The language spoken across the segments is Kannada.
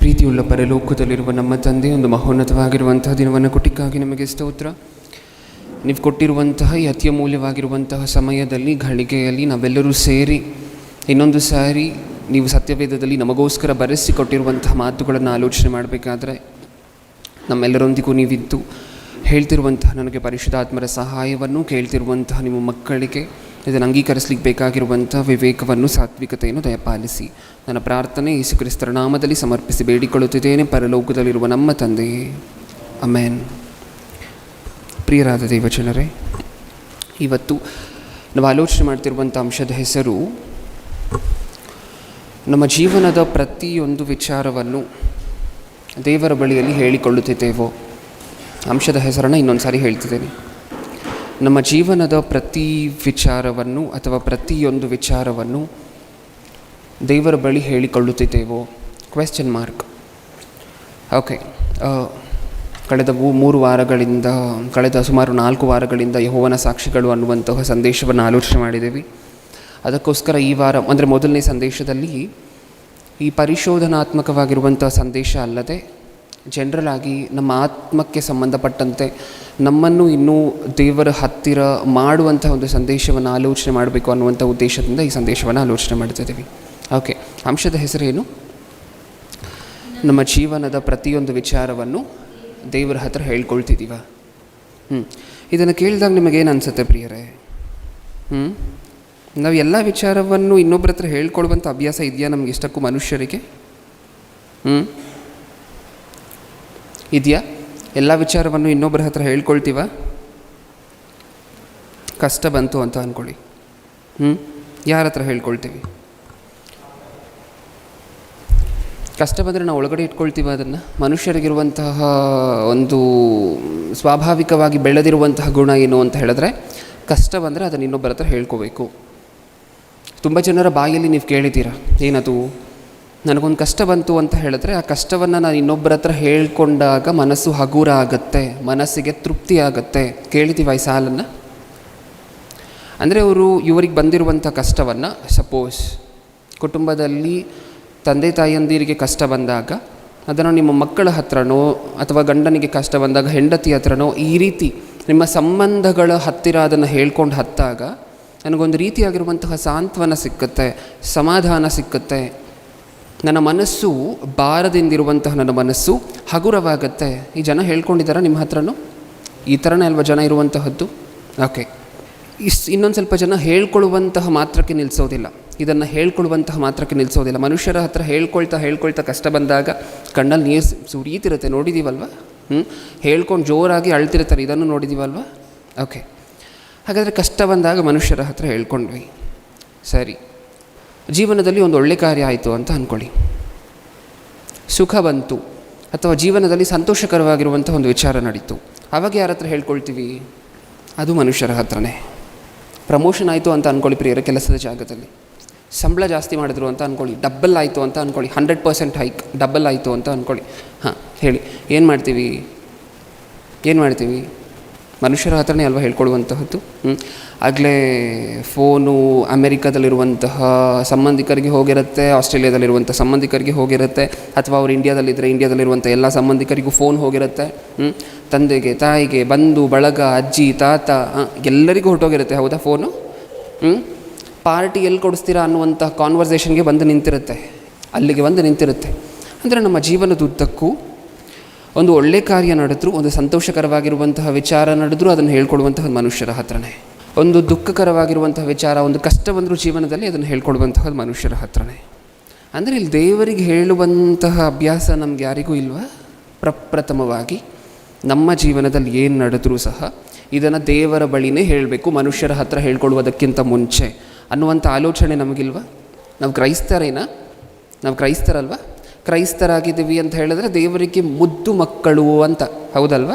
ಪ್ರೀತಿಯುಳ್ಳ ಪರಲೋಕದಲ್ಲಿರುವ ನಮ್ಮ ತಂದೆ, ಒಂದು ಮಹೋನ್ನತವಾಗಿರುವಂತಹ ದಿನವನ್ನು ಕೊಟ್ಟಿಕ್ಕಾಗಿ ನಿಮಗೆ ಸ್ತೋತ್ರ. ನೀವು ಕೊಟ್ಟಿರುವಂತಹ ಈ ಅತಿ ಅಮೂಲ್ಯವಾಗಿರುವಂತಹ ಸಮಯದಲ್ಲಿ, ಘಳಿಗೆಯಲ್ಲಿ ನಾವೆಲ್ಲರೂ ಸೇರಿ ಇನ್ನೊಂದು ಸಾರಿ ನೀವು ಸತ್ಯವೇದದಲ್ಲಿ ನಮಗೋಸ್ಕರ ಬರೆಸಿಕೊಟ್ಟಿರುವಂತಹ ಮಾತುಗಳನ್ನು ಆಲೋಚನೆ ಮಾಡಬೇಕಾದ್ರೆ, ನಮ್ಮೆಲ್ಲರೊಂದಿಗೂ ನೀವಿದ್ದು ಹೇಳ್ತಿರುವಂತಹ ನನಗೆ ಪರಿಶುದ್ಧಾತ್ಮರ ಸಹಾಯವನ್ನು ಕೇಳ್ತಿರುವಂತಹ ನಿಮ್ಮ ಮಕ್ಕಳಿಗೆ ಇದನ್ನು ಅಂಗೀಕರಿಸಲಿಕ್ಕೆ ಬೇಕಾಗಿರುವಂಥ ವಿವೇಕವನ್ನು, ಸಾತ್ವಿಕತೆಯನ್ನು ದಯಪಾಲಿಸಿ. ನನ್ನ ಪ್ರಾರ್ಥನೆ ಯೇಸು ಕ್ರಿಸ್ತರ ನಾಮದಲ್ಲಿ ಸಮರ್ಪಿಸಿ ಬೇಡಿಕೊಳ್ಳುತ್ತಿದ್ದೇನೆ, ಪರಲೋಕದಲ್ಲಿರುವ ನಮ್ಮ ತಂದೆಯೇ, ಆಮೆನ್. ಪ್ರಿಯರಾದ ದೇವಜನರೇ, ಇವತ್ತು ನಾವು ಆಲೋಚನೆ ಮಾಡ್ತಿರುವಂಥ ಅಂಶದ ಹೆಸರು, ನಮ್ಮ ಜೀವನದ ಪ್ರತಿಯೊಂದು ವಿಚಾರವನ್ನು ದೇವರ ಬಳಿಯಲ್ಲಿ ಹೇಳಿಕೊಳ್ಳುತ್ತಿದ್ದೇವೋ. ಅಂಶದ ಹೆಸರನ್ನು ಇನ್ನೊಂದು ಸಾರಿ ಹೇಳ್ತಿದ್ದೇನೆ. ನಮ್ಮ ಜೀವನದ ಪ್ರತಿ ವಿಚಾರವನ್ನು ಅಥವಾ ಪ್ರತಿಯೊಂದು ವಿಚಾರವನ್ನು ದೇವರ ಬಳಿ ಹೇಳಿಕೊಳ್ಳುತ್ತಿದ್ದೇವೋ? Question mark. ಓಕೆ, ಕಳೆದ ಸುಮಾರು 4 ವಾರಗಳಿಂದ ಯೆಹೋವನ ಸಾಕ್ಷಿಗಳು ಅನ್ನುವಂತಹ ಸಂದೇಶವನ್ನು ಆಲೋಚನೆ ಮಾಡಿದ್ದೇವೆ. ಅದಕ್ಕೋಸ್ಕರ ಈ ವಾರ ಅಂದರೆ ಮೊದಲನೇ ಸಂದೇಶದಲ್ಲಿ ಈ ಪರಿಶೋಧನಾತ್ಮಕವಾಗಿರುವಂಥ ಸಂದೇಶ ಅಲ್ಲದೆ ಜನರಲ್ ಆಗಿ ನಮ್ಮ ಆತ್ಮಕ್ಕೆ ಸಂಬಂಧಪಟ್ಟಂತೆ ನಮ್ಮನ್ನು ಇನ್ನೂ ದೇವರ ಹತ್ತಿರ ಮಾಡುವಂಥ ಒಂದು ಸಂದೇಶವನ್ನು ಆಲೋಚನೆ ಮಾಡಬೇಕು ಅನ್ನುವಂಥ ಉದ್ದೇಶದಿಂದ ಈ ಸಂದೇಶವನ್ನು ಆಲೋಚನೆ ಮಾಡ್ತಿದ್ದೀವಿ. ಓಕೆ, ಅಂಶದ ಹೆಸರೇನು? ನಮ್ಮ ಜೀವನದ ಪ್ರತಿಯೊಂದು ವಿಚಾರವನ್ನು ದೇವರ ಹತ್ರ ಹೇಳ್ಕೊಳ್ತಿದ್ದೀವ. ಇದನ್ನು ಕೇಳಿದಾಗ ನಿಮಗೇನು ಅನಿಸುತ್ತೆ ಪ್ರಿಯರೇ? ನಾವು ಎಲ್ಲ ವಿಚಾರವನ್ನು ಇನ್ನೊಬ್ಬರ ಹತ್ರ ಹೇಳ್ಕೊಳ್ಳುವಂಥ ಅಭ್ಯಾಸ ಇದೆಯಾ ನಮ್ಗೆ ಇಷ್ಟಕ್ಕೂ ಮನುಷ್ಯರಿಗೆ? ಇದೆಯಾ? ಎಲ್ಲ ವಿಚಾರವನ್ನು ಇನ್ನೊಬ್ಬರ ಹತ್ರ ಹೇಳ್ಕೊಳ್ತೀವ? ಕಷ್ಟ ಬಂತು ಅಂತ ಅಂದ್ಕೊಳ್ಳಿ, ಯಾರ ಹತ್ರ ಹೇಳ್ಕೊಳ್ತೀವಿ? ಕಷ್ಟ ಬಂದರೆ ನಾವು ಒಳಗಡೆ ಇಟ್ಕೊಳ್ತೀವ ಅದನ್ನು? ಮನುಷ್ಯರಿಗಿರುವಂತಹ ಒಂದು ಸ್ವಾಭಾವಿಕವಾಗಿ ಬೆಳೆದಿರುವಂತಹ ಗುಣ ಏನು ಅಂತ ಹೇಳಿದ್ರೆ, ಕಷ್ಟ ಬಂದರೆ ಅದನ್ನು ಇನ್ನೊಬ್ಬರ ಹತ್ರ ಹೇಳ್ಕೋಬೇಕು. ತುಂಬ ಜನರ ಬಾಯಲ್ಲಿ ನೀವು ಕೇಳಿದ್ದೀರ, ಏನದು? ನನಗೊಂದು ಕಷ್ಟ ಬಂತು ಅಂತ ಹೇಳಿದ್ರೆ ಆ ಕಷ್ಟವನ್ನು ನಾನು ಇನ್ನೊಬ್ಬರ ಹತ್ರ ಹೇಳ್ಕೊಂಡಾಗ ಮನಸ್ಸು ಹಗುರ ಆಗುತ್ತೆ, ಮನಸ್ಸಿಗೆ ತೃಪ್ತಿ ಆಗುತ್ತೆ. ಕೇಳಿದ್ದೀವ ಈ ಸಾಲನ್ನು? ಅಂದರೆ ಇವರಿಗೆ ಬಂದಿರುವಂಥ ಕಷ್ಟವನ್ನು, ಸಪೋಸ್ ಕುಟುಂಬದಲ್ಲಿ ತಂದೆ ತಾಯಿಯಂದಿರಿಗೆ ಕಷ್ಟ ಬಂದಾಗ ಅದನ್ನು ನಿಮ್ಮ ಮಕ್ಕಳ ಹತ್ರನೋ ಅಥವಾ ಗಂಡನಿಗೆ ಕಷ್ಟ ಬಂದಾಗ ಹೆಂಡತಿ ಹತ್ರನೋ, ಈ ರೀತಿ ನಿಮ್ಮ ಸಂಬಂಧಗಳ ಹತ್ತಿರ ಅದನ್ನು ಹೇಳ್ಕೊಂಡು ಹತ್ತಾಗ ನನಗೊಂದು ರೀತಿಯಾಗಿರುವಂತಹ ಸಾಂತ್ವನ ಸಿಕ್ಕುತ್ತೆ, ಸಮಾಧಾನ ಸಿಕ್ಕುತ್ತೆ. ನನ್ನ ಮನಸ್ಸು ಭಾರದಿಂದಿರುವಂತಹ ನನ್ನ ಮನಸ್ಸು ಹಗುರವಾಗತ್ತೆ. ಈ ಜನ ಹೇಳ್ಕೊಂಡಿದ್ದಾರ ನಿಮ್ಮ ಹತ್ರನೂ? ಈ ಥರನೇ ಅಲ್ವ ಜನ ಇರುವಂತಹದ್ದು? ಓಕೆ, ಇನ್ನೊಂದು ಸ್ವಲ್ಪ ಜನ ಹೇಳ್ಕೊಳ್ಳುವಂತಹ ಮಾತ್ರಕ್ಕೆ ನಿಲ್ಲಿಸೋದಿಲ್ಲ, ಇದನ್ನು ಹೇಳ್ಕೊಳ್ಳುವಂತಹ ಮಾತ್ರಕ್ಕೆ ನಿಲ್ಲಿಸೋದಿಲ್ಲ. ಮನುಷ್ಯರ ಹತ್ರ ಹೇಳ್ಕೊಳ್ತಾ ಕಷ್ಟ ಬಂದಾಗ ಕಣ್ಣಲ್ಲಿ ನೀರು ಸುರಿಯುತ್ತಿರುತ್ತೆ, ನೋಡಿದ್ದೀವಲ್ವ? ಹೇಳ್ಕೊಂಡು ಜೋರಾಗಿ ಅಳ್ತಿರ್ತಾರೆ, ಇದನ್ನು ನೋಡಿದ್ದೀವಲ್ವ? ಓಕೆ, ಹಾಗಾದರೆ ಕಷ್ಟ ಬಂದಾಗ ಮನುಷ್ಯರ ಹತ್ರ ಹೇಳ್ಕೊಂಡ್ವಿ, ಸರಿ. ಜೀವನದಲ್ಲಿ ಒಂದು ಒಳ್ಳೆ ಕಾರ್ಯ ಆಯಿತು ಅಂತ ಅಂದ್ಕೊಳ್ಳಿ, ಸುಖ ಬಂತು ಅಥವಾ ಜೀವನದಲ್ಲಿ ಸಂತೋಷಕರವಾಗಿರುವಂಥ ಒಂದು ವಿಚಾರ ನಡೀತು, ಆವಾಗ ಯಾರ ಹತ್ರ ಹೇಳ್ಕೊಳ್ತೀವಿ? ಅದು ಮನುಷ್ಯರ ಹತ್ರನೇ. ಪ್ರಮೋಷನ್ ಆಯಿತು ಅಂತ ಅಂದ್ಕೊಳ್ಳಿ ಪ್ರಿಯರ, ಕೆಲಸದ ಜಾಗದಲ್ಲಿ ಸಂಬಳ ಜಾಸ್ತಿ ಮಾಡಿದ್ರು ಅಂತ ಅಂದ್ಕೊಳ್ಳಿ, ಡಬ್ಬಲ್ ಆಯಿತು ಅಂತ ಅಂದ್ಕೊಳ್ಳಿ, 100% ಹೈಕ್ ಡಬ್ಬಲ್ ಆಯಿತು ಅಂತ ಅಂದ್ಕೊಳ್ಳಿ. ಹೇಳಿ, ಏನು ಮಾಡ್ತೀವಿ? ಮನುಷ್ಯರ ಹತ್ರನೇ ಅಲ್ವಾ ಹೇಳ್ಕೊಳ್ಳುವಂತಹದ್ದು. ಆಗಲೇ ಫೋನು ಅಮೆರಿಕಾದಲ್ಲಿರುವಂತಹ ಸಂಬಂಧಿಕರಿಗೆ ಹೋಗಿರುತ್ತೆ, ಆಸ್ಟ್ರೇಲಿಯಾದಲ್ಲಿರುವಂಥ ಸಂಬಂಧಿಕರಿಗೆ ಹೋಗಿರುತ್ತೆ, ಅಥವಾ ಅವರು ಇಂಡಿಯಾದಲ್ಲಿದ್ದರೆ ಇಂಡಿಯಾದಲ್ಲಿರುವಂಥ ಎಲ್ಲ ಸಂಬಂಧಿಕರಿಗೂ ಫೋನ್ ಹೋಗಿರುತ್ತೆ. ತಂದೆಗೆ, ತಾಯಿಗೆ, ಬಂಧು ಬಳಗ, ಅಜ್ಜಿ ತಾತ ಎಲ್ಲರಿಗೂ ಹೊರಟೋಗಿರುತ್ತೆ, ಹೌದಾ? ಫೋನು ಪಾರ್ಟಿ ಎಲ್ಲಿ ಕೊಡಿಸ್ತೀರಾ ಅನ್ನುವಂಥ ಕಾನ್ವರ್ಸೇಷನ್ಗೆ ಅಲ್ಲಿಗೆ ಬಂದು ನಿಂತಿರುತ್ತೆ. ಅಂದರೆ ನಮ್ಮ ಜೀವನದುದ್ದಕ್ಕೂ ಒಂದು ಒಳ್ಳೆ ಕಾರ್ಯ ನಡೆದ್ರು, ಒಂದು ಸಂತೋಷಕರವಾಗಿರುವಂತಹ ವಿಚಾರ ನಡೆದ್ರು, ಅದನ್ನು ಹೇಳ್ಕೊಡುವಂತಹ ಮನುಷ್ಯರ ಹತ್ರನೇ. ಒಂದು ದುಃಖಕರವಾಗಿರುವಂತಹ ವಿಚಾರ, ಒಂದು ಕಷ್ಟ ಬಂದರೂ ಜೀವನದಲ್ಲಿ ಅದನ್ನು ಹೇಳ್ಕೊಡುವಂತಹ ಮನುಷ್ಯರ ಹತ್ರನೇ. ಅಂದರೆ ಇಲ್ಲಿ ದೇವರಿಗೆ ಹೇಳುವಂತಹ ಅಭ್ಯಾಸ ನಮ್ಗೆ ಯಾರಿಗೂ ಇಲ್ವಾ? ಪ್ರಪ್ರಥಮವಾಗಿ ನಮ್ಮ ಜೀವನದಲ್ಲಿ ಏನು ನಡೆದರೂ ಸಹ ಇದನ್ನು ದೇವರ ಬಳಿನೇ ಹೇಳಬೇಕು, ಮನುಷ್ಯರ ಹತ್ರ ಹೇಳ್ಕೊಳ್ಳುವುದಕ್ಕಿಂತ ಮುಂಚೆ ಅನ್ನುವಂಥ ಆಲೋಚನೆ ನಮಗಿಲ್ವಾ? ನಾವು ಕ್ರೈಸ್ತರಲ್ವ? ಕ್ರೈಸ್ತರಾಗಿದ್ದೀವಿ ಅಂತ ಹೇಳಿದ್ರೆ ದೇವರಿಗೆ ಮುದ್ದು ಮಕ್ಕಳು ಅಂತ, ಹೌದಲ್ವ?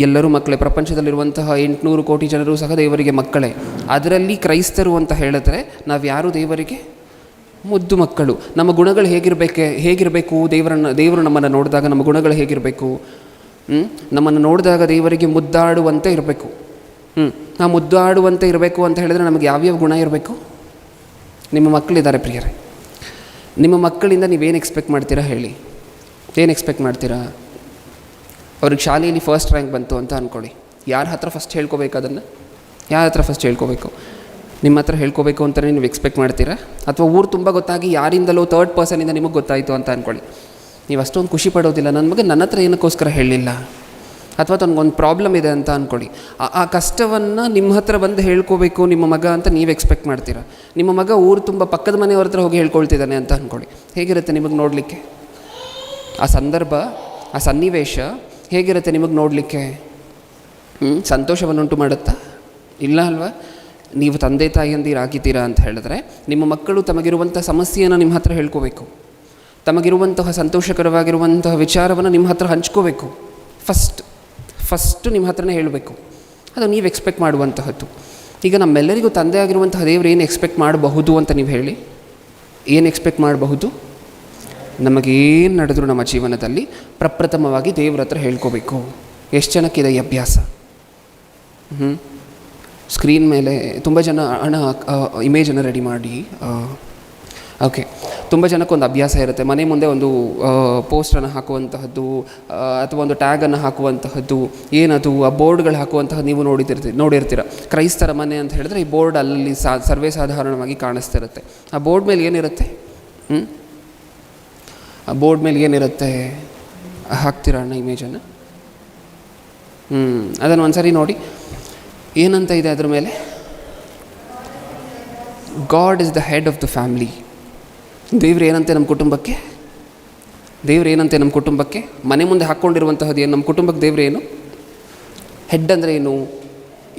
ಎಲ್ಲರೂ ಮಕ್ಕಳೇ. ಪ್ರಪಂಚದಲ್ಲಿರುವಂತಹ 800 ಕೋಟಿ ಜನರು ಸಹ ದೇವರಿಗೆ ಮಕ್ಕಳೇ. ಅದರಲ್ಲಿ ಕ್ರೈಸ್ತರು ಅಂತ ಹೇಳಿದ್ರೆ ನಾವು ಯಾರು ದೇವರಿಗೆ? ಮುದ್ದು ಮಕ್ಕಳು. ನಮ್ಮ ಗುಣಗಳು ಹೇಗಿರಬೇಕು? ದೇವರು ನಮ್ಮನ್ನು ನೋಡಿದಾಗ ನಮ್ಮ ಗುಣಗಳು ಹೇಗಿರಬೇಕು? ನಮ್ಮನ್ನು ನೋಡಿದಾಗ ದೇವರಿಗೆ ಮುದ್ದಾಡುವಂತೆ ಇರಬೇಕು. ನಾವು ಮುದ್ದಾಡುವಂತೆ ಇರಬೇಕು ಅಂತ ಹೇಳಿದ್ರೆ ನಮಗೆ ಯಾವ್ಯಾವ ಗುಣ ಇರಬೇಕು? ನಿಮ್ಮ ಮಕ್ಕಳಿದ್ದಾರೆ ಪ್ರಿಯರೇ, ನಿಮ್ಮ ಮಕ್ಕಳಿಂದ ನೀವೇನು ಎಕ್ಸ್ಪೆಕ್ಟ್ ಮಾಡ್ತೀರಾ ಹೇಳಿ? ಏನು ಎಕ್ಸ್ಪೆಕ್ಟ್ ಮಾಡ್ತೀರಾ? ಅವ್ರಿಗೆ ಶಾಲೆಯಲ್ಲಿ ಫಸ್ಟ್ ರ್ಯಾಂಕ್ ಬಂತು ಅಂತ ಅಂದ್ಕೊಳ್ಳಿ, ಯಾರ ಹತ್ರ ಫಸ್ಟ್ ಹೇಳ್ಕೋಬೇಕು ಅದನ್ನು? ಯಾರ ಹತ್ರ ಫಸ್ಟ್ ಹೇಳ್ಕೋಬೇಕು? ನಿಮ್ಮ ಹತ್ರ ಹೇಳ್ಕೋಬೇಕು ಅಂತಲೇ ನೀವು ಎಕ್ಸ್ಪೆಕ್ಟ್ ಮಾಡ್ತೀರಾ? ಅಥವಾ ಊರು ತುಂಬ ಗೊತ್ತಾಗಿ ಯಾರಿಂದಲೋ ಥರ್ಡ್ ಪರ್ಸನಿಂದ ನಿಮಗೆ ಗೊತ್ತಾಯಿತು ಅಂತ ಅಂದ್ಕೊಳ್ಳಿ, ನೀವು ಅಷ್ಟೊಂದು ಖುಷಿ ಪಡೋದಿಲ್ಲ, ನನ್ನ ಮಗ ನನ್ನ ಹತ್ರ ಏನಕ್ಕೋಸ್ಕರ ಹೇಳಲಿಲ್ಲ, ಅಥವಾ ತನಗೊಂದು ಪ್ರಾಬ್ಲಮ್ ಇದೆ ಅಂತ ಅಂದ್ಕೊಳ್ಳಿ. ಆ ಕಷ್ಟವನ್ನು ನಿಮ್ಮ ಹತ್ರ ಬಂದು ಹೇಳ್ಕೋಬೇಕು ನಿಮ್ಮ ಮಗ ಅಂತ ನೀವು ಎಕ್ಸ್ಪೆಕ್ಟ್ ಮಾಡ್ತೀರಾ. ನಿಮ್ಮ ಮಗ ಊರು ತುಂಬ ಪಕ್ಕದ ಮನೆಯವ್ರ ಹತ್ರ ಹೋಗಿ ಹೇಳ್ಕೊಳ್ತಿದ್ದಾನೆ ಅಂತ ಅಂದ್ಕೊಳ್ಳಿ, ಹೇಗಿರುತ್ತೆ ನಿಮಗೆ ನೋಡಲಿಕ್ಕೆ? ಆ ಸಂದರ್ಭ, ಆ ಸನ್ನಿವೇಶ ಹೇಗಿರುತ್ತೆ ನಿಮಗೆ ನೋಡಲಿಕ್ಕೆ? ಸಂತೋಷವನ್ನುಂಟು ಮಾಡುತ್ತಾ? ಇಲ್ಲ ಅಲ್ವಾ? ನೀವು ತಂದೆ ತಾಯಿಯಂದಿರಾಗಿದ್ದೀರಾ ಅಂತ ಹೇಳಿದ್ರೆ ನಿಮ್ಮ ಮಕ್ಕಳು ತಮಗಿರುವಂಥ ಸಮಸ್ಯೆಯನ್ನು ನಿಮ್ಮ ಹತ್ರ ಹೇಳ್ಕೋಬೇಕು, ತಮಗಿರುವಂತಹ ಸಂತೋಷಕರವಾಗಿರುವಂತಹ ವಿಚಾರವನ್ನು ನಿಮ್ಮ ಹತ್ರ ಹಂಚ್ಕೋಬೇಕು. ಫಸ್ಟು ನಿಮ್ಮ ಹತ್ರನೇ ಹೇಳಬೇಕು. ಅದು ನೀವು ಎಕ್ಸ್ಪೆಕ್ಟ್ ಮಾಡುವಂತಹದ್ದು. ಈಗ ನಮ್ಮೆಲ್ಲರಿಗೂ ತಂದೆ ಆಗಿರುವಂತಹ ದೇವರು ಏನು ಎಕ್ಸ್ಪೆಕ್ಟ್ ಮಾಡಬಹುದು ಅಂತ ನೀವು ಹೇಳಿ? ಏನು ಎಕ್ಸ್ಪೆಕ್ಟ್ ಮಾಡಬಹುದು? ನಮಗೇನು ನಡೆದ್ರು ನಮ್ಮ ಜೀವನದಲ್ಲಿ ಪ್ರಪ್ರಥಮವಾಗಿ ದೇವ್ರ ಹತ್ರ ಹೇಳ್ಕೋಬೇಕು. ಎಷ್ಟು ಜನಕ್ಕಿದೆ ಈ ಅಭ್ಯಾಸ? ಸ್ಕ್ರೀನ್ ಮೇಲೆ ತುಂಬ ಜನ ಇಮೇಜನ್ನು ರೆಡಿ ಮಾಡಿ, ಓಕೆ, ತುಂಬ ಜನಕ್ಕೊಂದು ಅಭ್ಯಾಸ ಇರುತ್ತೆ. ಮನೆ ಮುಂದೆ ಒಂದು ಪೋಸ್ಟನ್ನು ಹಾಕುವಂತಹದ್ದು ಅಥವಾ ಒಂದು ಟ್ಯಾಗನ್ನು ಹಾಕುವಂತಹದ್ದು, ಏನದು ಆ ಬೋರ್ಡ್ಗಳು ಹಾಕುವಂತಹದ್ದು ನೀವು ನೋಡಿರ್ತೀರ. ಕ್ರೈಸ್ತರ ಮನೆ ಅಂತ ಹೇಳಿದ್ರೆ ಈ ಬೋರ್ಡ್ ಅಲ್ಲಿ ಸರ್ವೇ ಸಾಧಾರಣವಾಗಿ ಕಾಣಿಸ್ತಿರುತ್ತೆ. ಆ ಬೋರ್ಡ್ ಮೇಲೆ ಏನಿರುತ್ತೆ? ಆ ಬೋರ್ಡ್ ಮೇಲೆ ಏನಿರುತ್ತೆ? ಹಾಕ್ತೀರಾ ಅಣ್ಣ ಇಮೇಜನ್ನು? ಅದನ್ನು ಒಂದು ಸರಿ ನೋಡಿ, ಏನಂತ ಇದೆ ಅದ್ರ ಮೇಲೆ? God is the head of the family. ದೇವ್ರು ಏನಂತೆ ನಮ್ಮ ಕುಟುಂಬಕ್ಕೆ? ದೇವ್ರು ಏನಂತೆ ನಮ್ಮ ಕುಟುಂಬಕ್ಕೆ? ಮನೆ ಮುಂದೆ ಹಾಕ್ಕೊಂಡಿರುವಂತಹದ್ದು ಏನು? ನಮ್ಮ ಕುಟುಂಬಕ್ಕೆ ದೇವ್ರು ಏನು? ಹೆಡ್ ಅಂದರೆ ಏನು?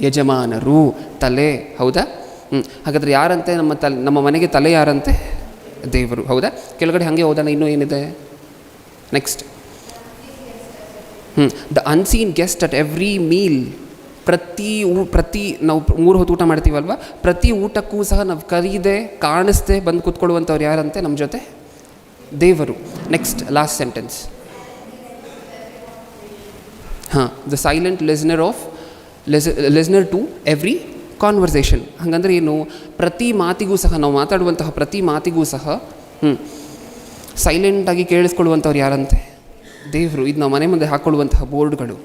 ಯಜಮಾನರು, ತಲೆ, ಹೌದಾ? ಹಾಗಾದರೆ ಯಾರಂತೆ ನಮ್ಮ ಮನೆಗೆ ತಲೆ ಯಾರಂತೆ? ದೇವರು, ಹೌದಾ? ಕೆಳಗಡೆ ಹಾಗೆ ಹೋದಾನ, ಇನ್ನೂ ಏನಿದೆ next? The unseen guest at every meal. ಪ್ರತಿ ನಾವು 3 ಹೊತ್ತು ಊಟ ಮಾಡ್ತೀವಲ್ವ, ಪ್ರತಿ ಊಟಕ್ಕೂ ಸಹ ನಾವು ಕರೀದೆ ಕಾಣಿಸ್ದೆ ಬಂದು ಕೂತ್ಕೊಳ್ಳುವಂಥವ್ರು ಯಾರಂತೆ? ನಮ್ಮ ಜೊತೆ ದೇವರು. Next last sentence. The silent listener to every conversation. ಹಾಗಂದರೆ ಏನು? ಪ್ರತಿ ಮಾತಿಗೂ ಸಹ, ನಾವು ಮಾತಾಡುವಂತಹ ಪ್ರತಿ ಮಾತಿಗೂ ಸಹ ಸೈಲೆಂಟಾಗಿ ಕೇಳಿಸ್ಕೊಳ್ಳುವಂಥವ್ರು ಯಾರಂತೆ? ದೇವರು. ಇದು ನಾವು ಮನೆ ಮುಂದೆ ಹಾಕ್ಕೊಳ್ಳುವಂತಹ ಬೋರ್ಡ್ಗಳು